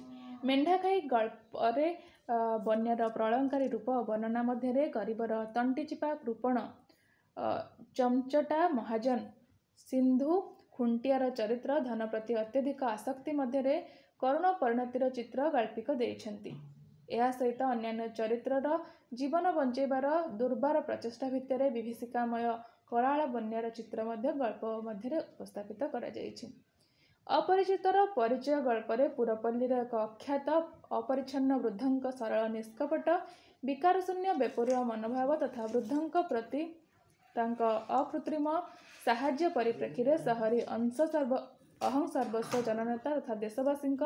ମେଣ୍ଢାଖାଇ ଗଳ୍ପରେ ବନ୍ୟାର ପ୍ରଳୟଙ୍କରୀ ରୂପ ବର୍ଣ୍ଣନା ମଧ୍ୟରେ ଗରିବର ତଣ୍ଟିଚିପା କୃପଣ, ଚମଚଟା ମହାଜନ, ସିନ୍ଧୁ ଖୁଣ୍ଟିଆର ଚରିତ୍ର, ଧନ ପ୍ରତି ଅତ୍ୟଧିକ ଆସକ୍ତି ମଧ୍ୟରେ କରୁଣ ପରିଣତିର ଚିତ୍ର ଗାଳ୍ପିକ ଦେଇଛନ୍ତି। ଏହା ସହିତ ଅନ୍ୟାନ୍ୟ ଚରିତ୍ରର ଜୀବନ ବଞ୍ଚାଇବାର ଦୁର୍ବାର ପ୍ରଚେଷ୍ଟା ଭିତରେ ବିଭୀଷିକାମୟ କରାଳ ବନ୍ୟାର ଚିତ୍ର ମଧ୍ୟ ଗଳ୍ପ ମଧ୍ୟରେ ଉପସ୍ଥାପିତ କରାଯାଇଛି। ଅପରିଚିତର ପରିଚୟ ଗଳ୍ପରେ ପୁରପଲ୍ଲୀର ଏକ ଅଖ୍ୟାତ ଅପରିଚ୍ଛନ୍ନ ବୃଦ୍ଧଙ୍କ ସରଳ ନିଷ୍କପଟ ବିକାରଶୂନ୍ୟ ବେପରୁଆ ମନୋଭାବ ତଥା ବୃଦ୍ଧଙ୍କ ପ୍ରତି ତାଙ୍କ ଅକୃତ୍ରିମ ସାହାଯ୍ୟ ପରିପ୍ରେକ୍ଷୀରେ ସହରୀ ଅହଂ ସର୍ବସ୍ୱ ଜନନେତା ତଥା ଦେଶବାସୀଙ୍କ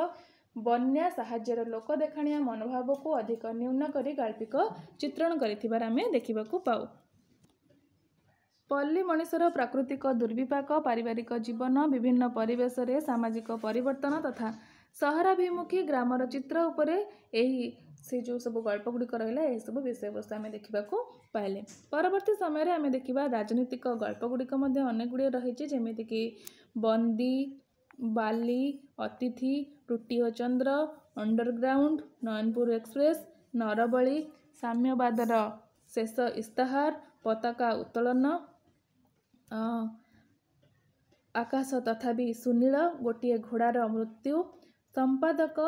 ବନ୍ୟା ସାହାଯ୍ୟର ଲୋକ ଦେଖାଣିଆ ମନୋଭାବକୁ ଅଧିକ ନ୍ୟୁନ କରି ଗାଳ୍ପିକ ଚିତ୍ରଣ କରିଥିବାର ଆମେ ଦେଖିବାକୁ ପାଉ। ପଲ୍ଲୀ ମଣିଷର ପ୍ରାକୃତିକ ଦୁର୍ବିପାକ, ପାରିବାରିକ ଜୀବନ, ବିଭିନ୍ନ ପରିବେଶରେ ସାମାଜିକ ପରିବର୍ତ୍ତନ ତଥା ସହରାଭିମୁଖୀ ଗ୍ରାମର ଚିତ୍ର ଉପରେ ସେ ଯେଉଁ ସବୁ ଗଳ୍ପ ଗୁଡ଼ିକ ରହିଲା ଏହିସବୁ ବିଷୟବସ୍ତୁ ଆମେ ଦେଖିବାକୁ ପାଇଲେ। ପରବର୍ତ୍ତୀ ସମୟରେ ଆମେ ଦେଖିବା ରାଜନୈତିକ ଗଳ୍ପ ଗୁଡ଼ିକ ମଧ୍ୟ ଅନେକ ଗୁଡ଼ିଏ ରହିଛି, ଯେମିତିକି ବନ୍ଦୀ, ବାଲି, ଅତିଥି, ରୁଟି ଓ ଚନ୍ଦ୍ର, ଅଣ୍ଡରଗ୍ରାଉଣ୍ଡ, ନୟନପୁର ଏକ୍ସପ୍ରେସ, ନରବଳି, ସାମ୍ୟବାଦର ଶେଷ ଇସ୍ତାହାର, ପତାକା ଉତ୍ତୋଳନ, ଆକାଶ ତଥାପି ସୁନୀଳ, ଗୋଟିଏ ଘୋଡ଼ାର ମୃତ୍ୟୁ, ସମ୍ପାଦକ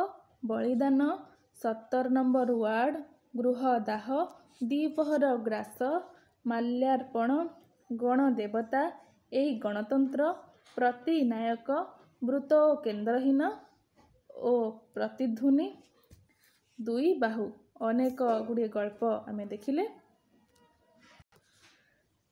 ବଳିଦାନ, 17 ନମ୍ବର ୱାର୍ଡ, ଗୃହ ଦାହ, ଦ୍ୱିପହର ଗ୍ରାସ, ମାଲ୍ୟାର୍ପଣ, ଗଣଦେବତା, ଏଇ ଗଣତନ୍ତ୍ର, ପ୍ରତିନାୟକ, ବୃତ ଓ କେନ୍ଦ୍ରହୀନ ଓ ପ୍ରତିଧ୍ୱନି, ଦୁଇ ବାହୁ, ଅନେକ ଗୁଡ଼ିଏ ଗଳ୍ପ ଆମେ ଦେଖିଲେ।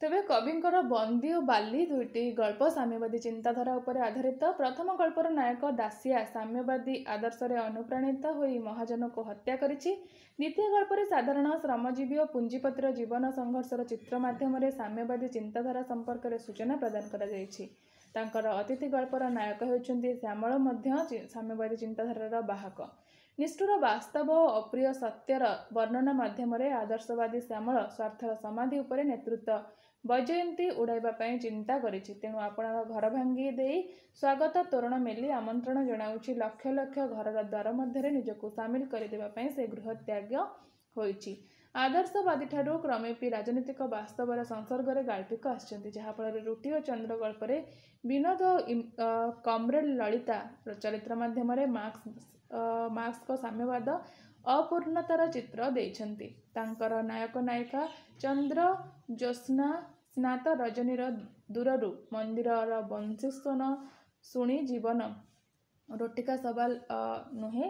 ତେବେ କବିଙ୍କର ବନ୍ଦୀ ଓ ବାଲି ଦୁଇଟି ଗଳ୍ପ ସାମ୍ୟବାଦୀ ଚିନ୍ତାଧାରା ଉପରେ ଆଧାରିତ। ପ୍ରଥମ ଗଳ୍ପର ନାୟକ ଦାସିଆ ସାମ୍ୟବାଦୀ ଆଦର୍ଶରେ ଅନୁପ୍ରାଣିତ ହୋଇ ମହାଜନକୁ ହତ୍ୟା କରିଛି। ଦ୍ୱିତୀୟ ଗଳ୍ପରେ ସାଧାରଣ ଶ୍ରମଜୀବୀ ଓ ପୁଞ୍ଜିପତିର ଜୀବନ ସଂଘର୍ଷର ଚିତ୍ର ମାଧ୍ୟମରେ ସାମ୍ୟବାଦୀ ଚିନ୍ତାଧାରା ସମ୍ପର୍କରେ ସୂଚନା ପ୍ରଦାନ କରାଯାଇଛି। ତାଙ୍କର ଅତିଥି ଗଳ୍ପର ନାୟକ ହେଉଛନ୍ତି ଶ୍ୟାମଳ, ମଧ୍ୟ ସାମ୍ୟବାଦୀ ଚିନ୍ତାଧାରାର ବାହକ। ନିଷ୍ଠୁର ବାସ୍ତବ ଓ ଅପ୍ରିୟ ସତ୍ୟର ବର୍ଣ୍ଣନା ମାଧ୍ୟମରେ ଆଦର୍ଶବାଦୀ ଶ୍ୟାମଳ ସ୍ୱାର୍ଥର ସମାଧି ଉପରେ ନେତୃତ୍ୱ ବୈଜୟନ୍ତୀ ଉଡ଼ାଇବା ପାଇଁ ଚିନ୍ତା କରିଛି। ତେଣୁ ଆପଣଙ୍କ ଘର ଭାଙ୍ଗି ଦେଇ ସ୍ୱାଗତ ତୋରଣ ମେଲି ଆମନ୍ତ୍ରଣ ଜଣାଉଛି। ଲକ୍ଷ ଲକ୍ଷ ଘରର ଦ୍ୱାର ମଧ୍ୟରେ ନିଜକୁ ସାମିଲ କରିଦେବା ପାଇଁ ସେ ଗୃହତ୍ୟାଗ ହୋଇଛି। ଆଦର୍ଶବାଦୀଠାରୁ କ୍ରମେପି ରାଜନୈତିକ ବାସ୍ତବର ସଂସର୍ଗରେ ଗାଳ୍ପିକ ଆସିଛନ୍ତି, ଯାହାଫଳରେ ରୁଟି ଓ ଚନ୍ଦ୍ର ଗଳ୍ପରେ ବିନୋଦ ଓ କମ୍ରେଡ ଲଳିତା ଚରିତ୍ର ମାଧ୍ୟମରେ ମାର୍କ୍ସଙ୍କ ସାମ୍ୟବାଦ ଅପୂର୍ଣ୍ଣତାର ଚିତ୍ର ଦେଇଛନ୍ତି। ତାଙ୍କର ନାୟକ ନାୟିକା ଚନ୍ଦ୍ର ଜ୍ୟୋତ୍ସ୍ନା ସ୍ନାତ ରଜନୀର ଦୂରରୁ ମନ୍ଦିରର ବଂଶୀସ୍ୱନ ଶୁଣି ଜୀବନ ରୋଟିକା ସବାଲ ନୁହେଁ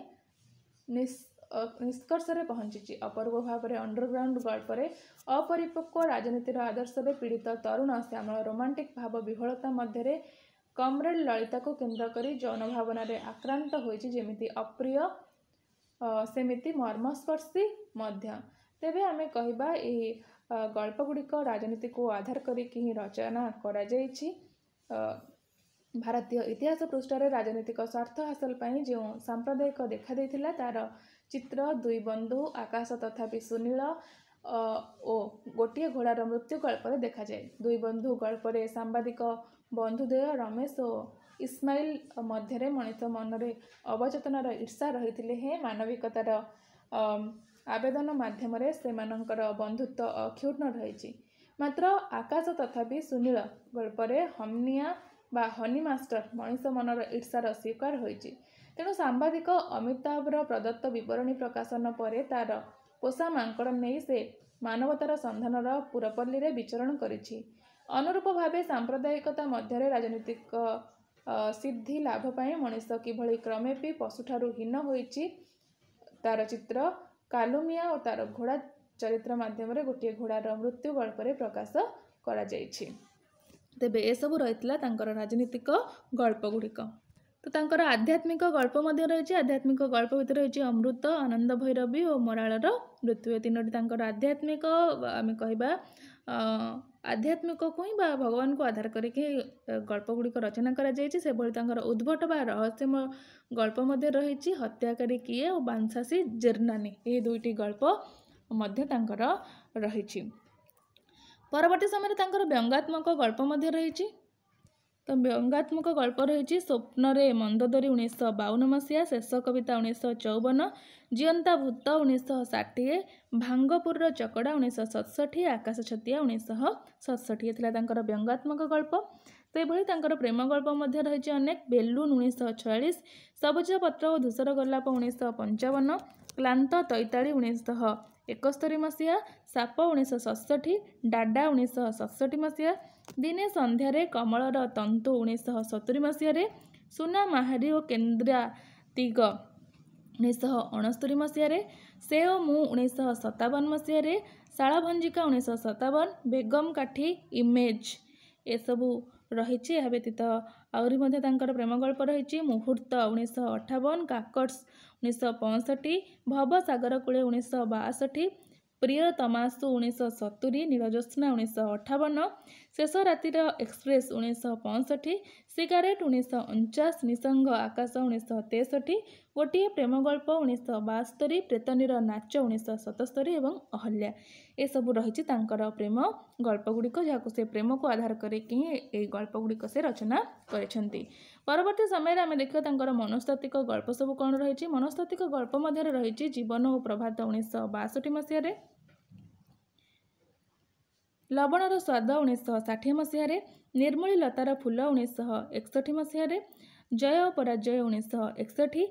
ନିଷ୍କର୍ଷରେ ପହଞ୍ଚିଛି। ଅପୂର୍ବ ଭାବରେ ଅଣ୍ଡରଗ୍ରାଉଣ୍ଡ ଗଳ୍ପରେ ଅପରିପକ୍ୱ ରାଜନୀତିର ଆଦର୍ଶରେ ପୀଡ଼ିତ ତରୁଣ ଶ୍ୟାମଳ ରୋମାଣ୍ଟିକ ଭାବ ବିହ୍ୱଳତା ମଧ୍ୟରେ कमरेड ललिता को केन्द्र करी यौन भावना आक्रांत होइछि जेमिति अप्रिय सेमिति मर्मस्पर्शी मध्य। तेबे आमे कहिबा एही गल्प गुड़िक राजनीति को आधार करिकि ही रचना करा जाइछि। भारतीय इतिहास पृष्ठरे राजनीतिक स्वार्थ हासिल पाई जो सांप्रदायिक देखा देइथिला तार चित्र दुई बंधु आकाश तथापि सुनील और गोटे घोड़ार मृत्यु गल्पर देखा जाए। दुई बंधु गल्पर सांबादिक बंधुद्वय रमेश और इस्माइल मध्य मनीष मनरे अवचेतनार ईर्षा रही हे मानविकतार आवेदन माध्यम सेमानंकर बंधुत्व अक्षुण्ण रही। मात्र आकाश तथापि सुनील गल्परे हमनिया बा हनी मास्टर मनीष मनर ईर्षार स्वीकार होइछि। तेणु सांबादिक अमिताभर प्रदत्त विवरणी प्रकाशन पर तार पोषा मांकड़ नहीं से मानवतार संधानर पुरपल्ली रे विचरण करिछि। अनुरूप भावे सांप्रदायिकता मध्य राजनीतिक सिद्धि लाभ पाई मनीष किभଳି क्रमेपी पशुठारु हीन होइछि तार चित्र कालुमिया और तार घोड़ा चरित्र माध्यम गोटे घोड़ार मृत्यु गल्पर प्रकाश करा जाइछि। तेबे ए सब रहितला तांकर राजनीतिक गल्प गुड़िक। तो तांकर आध्यात्मिक गल्प मध्य रही। आध्यात्मिक गल्प भितर रही अमृत, आनंद भैरवी और मराळर मृत्यु। तीनोटी तांकर आध्यात्मिक आमे कहिबा आध्यात्मिक को ही भगवान को आधार करके गल्प गुड़िक रचना करा जाइछि। से भली तांकर उद्भट बा रहस्यमय गल्प मध्य रही हत्याकारी किए और बांसासी जिर्नानी ये दुईटी गल्प मध्य तांकर रही। परवर्ती समय तांकर व्यंगात्मक गल्प मध्य रही। तो व्यंगात्मक गल्प रही स्वप्न रे मंदोदरी 1952 मसीहा, शेष कविता 1954, जीवंता भूत 1960, भांगपुर चकड़ा 1967, आकाश छतिया 1967 ये तांकर व्यंगात्मक गल्प। से भली तांकर प्रेम गल्प मध्य रही अनेक। बेलून 1946, सबुज पत्र और धूसर गोलाप 1955, क्लांत तैताड़ी 1971 मसीहा, साप 1967, डाडा 1967 मसीहा, दिने संध्यारे कमलर तंतु 1970 मसीह, सुना माहारी और केन्द्रा तिग 1969 मसीह, से ओ मु 1957 मसीह, शालभंजिका 1957, बेगम काठी इमेज ए सबू रही। यह व्यतीत आहरी मध्य तांकर प्रेम गल्प रही। मुहूर्त 1958, काकट्स 1965, भव सागर कूले 1962, प्रिय तमासु 1970, नीलज्योत्स्ना 1958, शेष रातिर एक्सप्रेस 1965, सिगारेट 1949, निसंग आकाश 1963, गोटे प्रेम गल्प 1972, प्रेतनीर नाच 1977 और अहल्या ए सब रही तांकर प्रेम गल्प गुड़िक जहाँ से प्रेम को आधार करके ही गल्प गुड़िक से रचना करिसेंती। परवर्ती समय आम देखा तांकर मनस्तात्विक गल्प सब कौन रही। मनस्तात्विक गल्प मध्य रही जीवन और प्रभात 1962 मसीह, लवणर स्वाद 1960 मसीह, निर्मली लतार फूल 1961 मसीह, जय और पराजय 1961,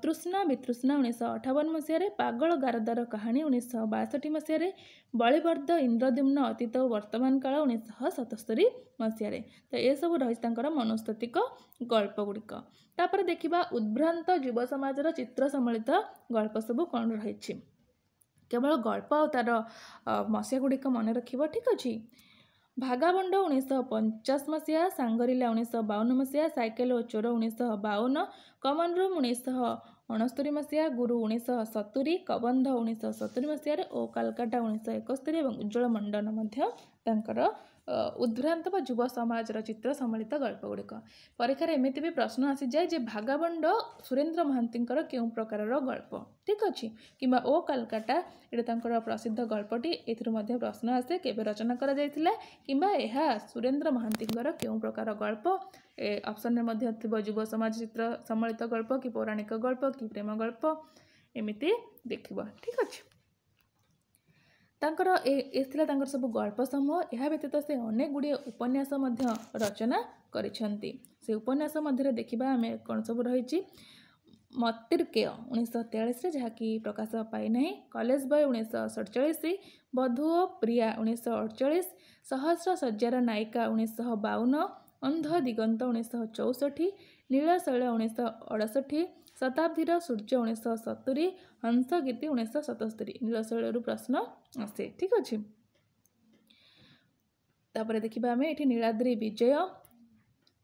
तृष्णा वितृष्णा 1958 मसीह, पागल गारदार कहानी 1962 मसीह, बलिवर्ध इंद्रद्युम्न अतीत और वर्तमान काल 1977 मसीह। तो ये सब रही मनस्तात्विक गल्प गुड़िक। तापर देखिबा उद्भ्रांत युव समाजर चित्र सम्मिलित गल्प सब कौन रही। केवल गल्प और तार मसीहा गुड़िक मन रखिब, ठीक अच्छे। भागाबंड 1950 मसीहा, सांगरिला 1952 मसीहा, साइकेल और चोर 1952, कमन रूम 1969 मसीहा, गुरु 1970, कबंध 1970 मसीह और कालकाटा 1971 और उज्ज्वल मंडन मध्य तांकर उद्भ्रांत व युव समाजर चित्र सम्मिलित गल्प गुड़िक। परीक्षार एमती भी प्रश्न आसी जाए जे भागाबंड सुरेन्द्र महांतींकर केउं प्रकारर गल्प, ठीक अच्छे, किंबा ओ कालकाटा ये तांकर प्रसिद्ध गल्पटी एथिरु मध्य प्रश्न आसे केबे रचना करा जायतिला किंबा एहा सुरेन्द्र महांतींकर केउं प्रकार गल्प। ऑप्शन में मध्य थिबो युव समाज चित्र सम्मिलित गल्प कि पौराणिक गल्प कि प्रेम गल्प एमिति देखिबो, ठीक अच्छे। तांकर एथिला तांकर सब गल्प समूह। यह व्यतीत से अनेक गुड़िए उपन्यास मध्य रचना करिसेंती। से उपन्यास मध्य देखिबा आमे कोन सब रही। मतिर्केय 1943 जहाँकि प्रकाश पाई नहीं, कॉलेज बॉय 1947, बधू प्रिया 1948, सहस्र सज्जार नायिका 1952, अंध दिगंत 1964, नीलशैल 1968, शताब्दीर सूर्य 1970, हंसगीति 1977। नीलशैलू प्रश्न आसे, ठीक अच्छे। तापर देखिबा आमे एठी नीलाद्री विजय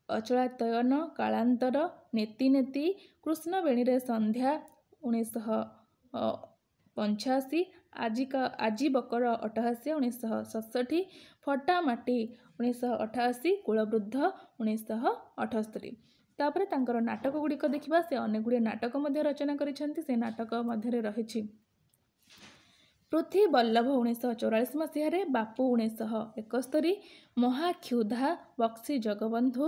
ଅଚଳାତୟନ କାଳାନ୍ତର ନେତି ନେତି କୃଷ୍ଣବେଣୀରେ ସନ୍ଧ୍ୟା 1985 ଆଜୀବକର ଅଟ୍ଟହାସ୍ୟ 1967 ଫଟା ମାଟି 1988 କୁଳବୃଦ୍ଧ 1978। ତାପରେ ତାଙ୍କର ନାଟକ ଗୁଡ଼ିକ ଦେଖିବା। ସେ ଅନେକ ଗୁଡ଼ିଏ ନାଟକ ମଧ୍ୟ ରଚନା କରିଛନ୍ତି। ସେ ନାଟକ ମଧ୍ୟରେ ରହିଛି ପୃଥ୍ୱୀ ବଲ୍ଲଭ 1944 ମସିହାରେ, ବାପୁ 1971, ମହାକ୍ଷୁଧା, ବକ୍ସି ଜଗବନ୍ଧୁ,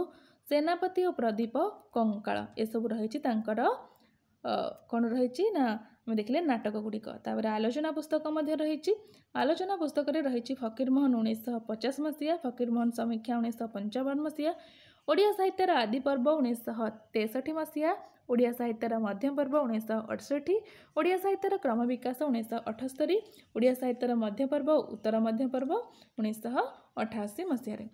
ସେନାପତି ଓ ପ୍ରଦୀପ କଙ୍କାଳ ଏସବୁ ରହିଛି ତାଙ୍କର କ'ଣ ରହିଛି ନା ଆମେ ଦେଖିଲେ ନାଟକ ଗୁଡ଼ିକ। ତାପରେ ଆଲୋଚନା ପୁସ୍ତକ ମଧ୍ୟ ରହିଛି। ଆଲୋଚନା ପୁସ୍ତକରେ ରହିଛି ଫକୀରମୋହନ 1950 ମସିହା, ଫକୀରମୋହନ ସମୀକ୍ଷା 1955 ମସିହା, ଓଡ଼ିଆ ସାହିତ୍ୟର ଆଦି ପର୍ବ 1963 ମସିହା, ଓଡ଼ିଆ ସାହିତ୍ୟର ମଧ୍ୟ ପର୍ବ 1968, ଓଡ଼ିଆ ସାହିତ୍ୟର କ୍ରମ ବିକାଶ 1978, ଓଡ଼ିଆ ସାହିତ୍ୟର ମଧ୍ୟ ପର୍ବ ଉତ୍ତର ମଧ୍ୟ ପର୍ବ 1988 ମସିହାରେ।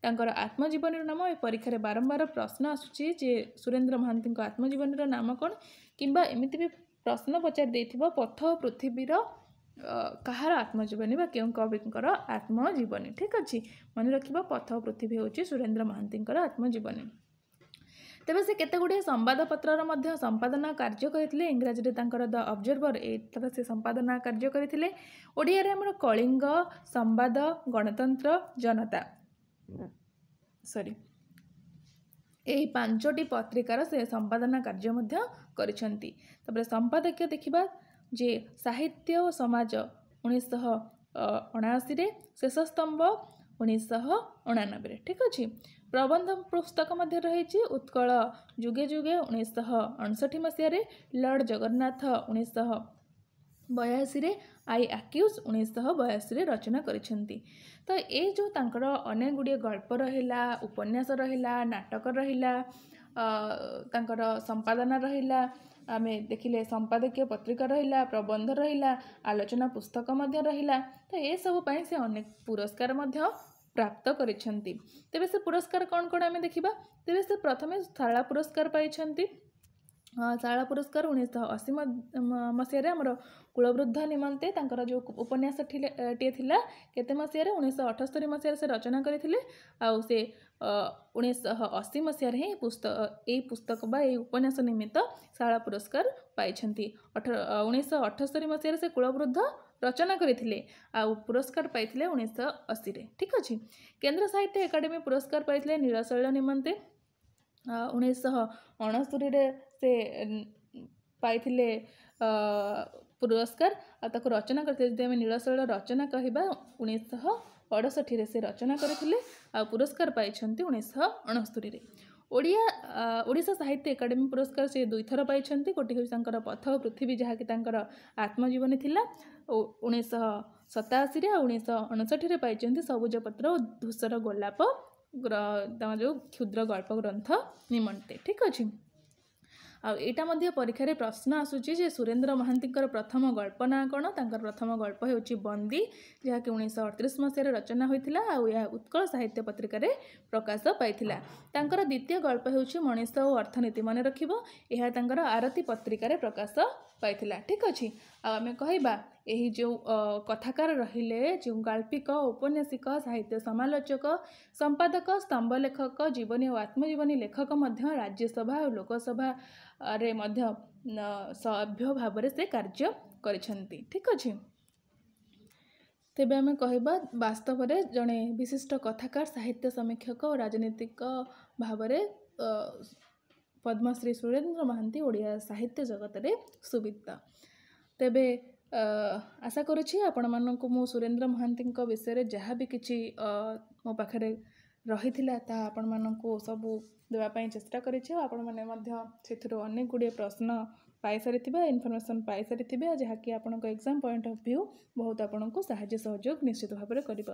ତାଙ୍କର ଆତ୍ମଜୀବନୀର ନାମ ଏ ପରୀକ୍ଷାରେ ବାରମ୍ବାର ପ୍ରଶ୍ନ ଆସୁଛି ଯେ ସୁରେନ୍ଦ୍ର ମହାନ୍ତିଙ୍କ ଆତ୍ମଜୀବନୀର ନାମ କ'ଣ, କିମ୍ବା ଏମିତି ବି ପ୍ରଶ୍ନ ପଚାରି ଦେଇଥିବ ପଥ ଓ ପୃଥିବୀର କାହାର ଆତ୍ମଜୀବନୀ ବା କେଉଁ କବିଙ୍କର ଆତ୍ମଜୀବନୀ। ଠିକ୍ ଅଛି, ମନେ ରଖିବ ପଥ ଓ ପୃଥିବୀ ହେଉଛି ସୁରେନ୍ଦ୍ର ମହାନ୍ତିଙ୍କର ଆତ୍ମଜୀବନୀ। ତେବେ ସେ କେତେ ଗୁଡ଼ିଏ ସମ୍ବାଦପତ୍ରର ମଧ୍ୟ ସମ୍ପାଦନା କାର୍ଯ୍ୟ କରିଥିଲେ। ଇଂରାଜୀରେ ତାଙ୍କର ଦ ଅବଜର୍ଭର ଏଇଥର ସେ ସମ୍ପାଦନା କାର୍ଯ୍ୟ କରିଥିଲେ। ଓଡ଼ିଆରେ ଆମର କଳିଙ୍ଗ, ସମ୍ବାଦ, ଗଣତନ୍ତ୍ର, ଜନତା ଏହି 5ଟି ପତ୍ରିକାର ସେ ସମ୍ପାଦନା କାର୍ଯ୍ୟ ମଧ୍ୟ କରିଛନ୍ତି। ତାପରେ ସମ୍ପାଦକୀୟ ଦେଖିବା ଯେ ସାହିତ୍ୟ ଓ ସମାଜ 1979ରେ, ଶେଷ ସ୍ତମ୍ଭ 1989ରେ। ଠିକ୍ ଅଛି, ପ୍ରବନ୍ଧ ପୁସ୍ତକ ମଧ୍ୟ ରହିଛି ଉତ୍କଳ ଯୁଗେ ଯୁଗେ 1959 ମସିହାରେ, ଲର୍ଡ଼ ଜଗନ୍ନାଥ 1982ରେ, ଆଇ ଆକ୍ୟୁଜ୍ 1982ରେ ରଚନା କରିଛନ୍ତି। ତ ଏଇ ଯେଉଁ ତାଙ୍କର ଅନେକ ଗୁଡ଼ିଏ ଗଳ୍ପ ରହିଲା, ଉପନ୍ୟାସ ରହିଲା, ନାଟକ ରହିଲା, ତାଙ୍କର ସମ୍ପାଦନା ରହିଲା, ଆମେ ଦେଖିଲେ ସମ୍ପାଦକୀୟ ପତ୍ରିକା ରହିଲା, ପ୍ରବନ୍ଧ ରହିଲା, ଆଲୋଚନା ପୁସ୍ତକ ମଧ୍ୟ ରହିଲା। ତ ଏସବୁ ପାଇଁ ସେ ଅନେକ ପୁରସ୍କାର ମଧ୍ୟ ପ୍ରାପ୍ତ କରିଛନ୍ତି। ତେବେ ସେ ପୁରସ୍କାର କ'ଣ କ'ଣ ଆମେ ଦେଖିବା। ତେବେ ସେ ପ୍ରଥମେ ଶାରଳା ପୁରସ୍କାର ପାଇଛନ୍ତି। ଶାରଳା ପୁରସ୍କାର 1980 ମସିହାରେ ଆମର କୁଳବୃଦ୍ଧ ନିମନ୍ତେ ତାଙ୍କର ଯେଉଁ ଉପନ୍ୟାସଟିଏ ଥିଲା କେତେ ମସିହାରେ 1978 ମସିହାରେ ସେ ରଚନା କରିଥିଲେ। ଆଉ ସେ 1980 ମସିହାରେ ହିଁ ଏଇ ପୁସ୍ତକ ବା ଏଇ ଉପନ୍ୟାସ ନିମିତ୍ତ ଶାରଳା ପୁରସ୍କାର ପାଇଛନ୍ତି। 1978 ମସିହାରେ ସେ କୁଳବୃଦ୍ଧ ରଚନା କରିଥିଲେ ଆଉ ପୁରସ୍କାର ପାଇଥିଲେ 1980ରେ। ଠିକ୍ ଅଛି, କେନ୍ଦ୍ର ସାହିତ୍ୟ ଏକାଡେମୀ ପୁରସ୍କାର ପାଇଥିଲେ ନୀଳଶୈଳ ନିମନ୍ତେ। 1969ରେ ସେ ପାଇଥିଲେ ପୁରସ୍କାର ଆଉ ତାକୁ ରଚନା କରିଥିଲେ। ଯଦି ଆମେ ନୀଳଶୈଳ ରଚନା କହିବା 1968ରେ ସେ ରଚନା କରିଥିଲେ ଆଉ ପୁରସ୍କାର ପାଇଛନ୍ତି 1969ରେ। ଓଡ଼ିଶା ସାହିତ୍ୟ ଏକାଡେମୀ ପୁରସ୍କାର ସେ 2 ଥର ପାଇଛନ୍ତି। ଗୋଟିଏ ହେଉଛି ତାଙ୍କର ପଥ ଓ ପୃଥିବୀ ଯାହାକି ତାଙ୍କର ଆତ୍ମଜୀବନୀ ଥିଲା 1987ରେ, ଆଉ 1959ରେ ପାଇଛନ୍ତି ସବୁଜ ପତ୍ର ଓ ଧୂସର ଗୋଲାପ ତାଙ୍କ ଯେଉଁ କ୍ଷୁଦ୍ର ଗଳ୍ପ ଗ୍ରନ୍ଥ ନିମନ୍ତେ। ଠିକ୍ ଅଛି, ଆଉ ଏଇଟା ମଧ୍ୟ ପରୀକ୍ଷାରେ ପ୍ରଶ୍ନ ଆସୁଛି ଯେ ସୁରେନ୍ଦ୍ର ମହାନ୍ତିଙ୍କର ପ୍ରଥମ ଗଳ୍ପ ନାଁ କ'ଣ। ତାଙ୍କର ପ୍ରଥମ ଗଳ୍ପ ହେଉଛି ବନ୍ଦୀ, ଯାହାକି 1938 ମସିହାରେ ରଚନା ହୋଇଥିଲା ଆଉ ଏହା ଉତ୍କଳ ସାହିତ୍ୟ ପତ୍ରିକାରେ ପ୍ରକାଶ ପାଇଥିଲା। ତାଙ୍କର ଦ୍ୱିତୀୟ ଗଳ୍ପ ହେଉଛି ମଣିଷ ଓ ଅର୍ଥନୀତି। ମନେ ରଖିବ, ଏହା ତାଙ୍କର ଆରତି ପତ୍ରିକାରେ ପ୍ରକାଶ ପାଇଥିଲା। ଠିକ୍ ଅଛି, ଆଉ ଆମେ କହିବା ଏହି ଯେଉଁ କଥାକାର ରହିଲେ, ଯେଉଁ ଗାଳ୍ପିକ, ଔପନ୍ୟାସିକ, ସାହିତ୍ୟ ସମାଲୋଚକ, ସମ୍ପାଦକ, ସ୍ତମ୍ଭ ଲେଖକ, ଜୀବନୀ ଓ ଆତ୍ମଜୀବନୀ ଲେଖକ ମଧ୍ୟ ରାଜ୍ୟସଭା ଓ ଲୋକସଭାରେ ମଧ୍ୟ ସଭ୍ୟ ଭାବରେ ସେ କାର୍ଯ୍ୟ କରିଛନ୍ତି। ଠିକ୍ ଅଛି, ତେବେ ଆମେ କହିବା ବାସ୍ତବରେ ଜଣେ ବିଶିଷ୍ଟ କଥାକାର, ସାହିତ୍ୟ ସମୀକ୍ଷକ ଓ ରାଜନୀତିକ ଭାବରେ ପଦ୍ମଶ୍ରୀ ସୁରେନ୍ଦ୍ର ମହାନ୍ତି ଓଡ଼ିଆ ସାହିତ୍ୟ ଜଗତରେ ସୁବିଦିତ। ତେବେ ଆଶା କରୁଛି ଆପଣମାନଙ୍କୁ ମୁଁ ସୁରେନ୍ଦ୍ର ମହାନ୍ତିଙ୍କ ବିଷୟରେ ଯାହା ବି କିଛି ମୋ ପାଖରେ ରହିଥିଲା ତାହା ଆପଣମାନଙ୍କୁ ସବୁ ଦେବା ପାଇଁ ଚେଷ୍ଟା କରିଛି। ଆଉ ଆପଣମାନେ ମଧ୍ୟ ସେଥିରୁ ଅନେକ ଗୁଡ଼ିଏ ପ୍ରଶ୍ନ ପାଇସାରିଥିବେ, ଇନଫର୍ମେସନ୍ ପାଇସାରିଥିବେ, ଯାହାକି ଆପଣଙ୍କ ଏକ୍ଜାମ୍ ପଏଣ୍ଟ ଅଫ୍ ଭ୍ୟୁ ବହୁତ ଆପଣଙ୍କୁ ସାହାଯ୍ୟ ସହଯୋଗ ନିଶ୍ଚିତ ଭାବରେ କରିବ।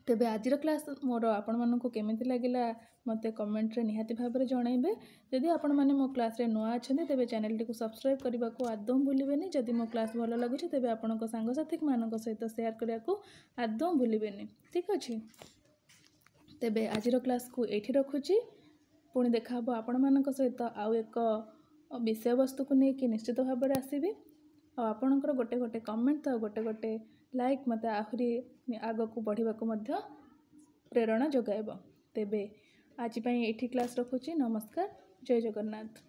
ତେବେ ଆଜିର କ୍ଲାସ୍ ମୋର ଆପଣମାନଙ୍କୁ କେମିତି ଲାଗିଲା ମୋତେ କମେଣ୍ଟରେ ନିହାତି ଭାବରେ ଜଣାଇବେ। ଯଦି ଆପଣମାନେ ମୋ କ୍ଲାସ୍ରେ ନୂଆ ଅଛନ୍ତି ତେବେ ଚ୍ୟାନେଲଟିକୁ ସବସ୍କ୍ରାଇବ୍ କରିବାକୁ ଆଦୌ ଭୁଲିବେନି। ଯଦି ମୋ କ୍ଲାସ୍ ଭଲ ଲାଗୁଛି ତେବେ ଆପଣଙ୍କ ସାଙ୍ଗସାଥୀମାନଙ୍କ ସହିତ ସେୟାର କରିବାକୁ ଆଦୌ ଭୁଲିବେନି। ଠିକ୍ ଅଛି, ତେବେ ଆଜିର କ୍ଲାସ୍କୁ ଏଇଠି ରଖୁଛି। ପୁଣି ଦେଖା ହେବ ଆପଣମାନଙ୍କ ସହିତ ଆଉ ଏକ ବିଷୟବସ୍ତୁକୁ ନେଇକି ନିଶ୍ଚିତ ଭାବରେ ଆସିବି। ଆଉ ଆପଣଙ୍କର ଗୋଟେ କମେଣ୍ଟ ଆଉ ଗୋଟେ ଲାଇକ୍ ମୋତେ ଆହୁରି ଆଗକୁ ବଢ଼ିବାକୁ ମଧ୍ୟ ପ୍ରେରଣା ଯୋଗାଇବ। ତେବେ ଆଜି ପାଇଁ ଏଇଠି କ୍ଲାସ୍ ରଖୁଛି। ନମସ୍କାର। ଜୟ ଜଗନ୍ନାଥ।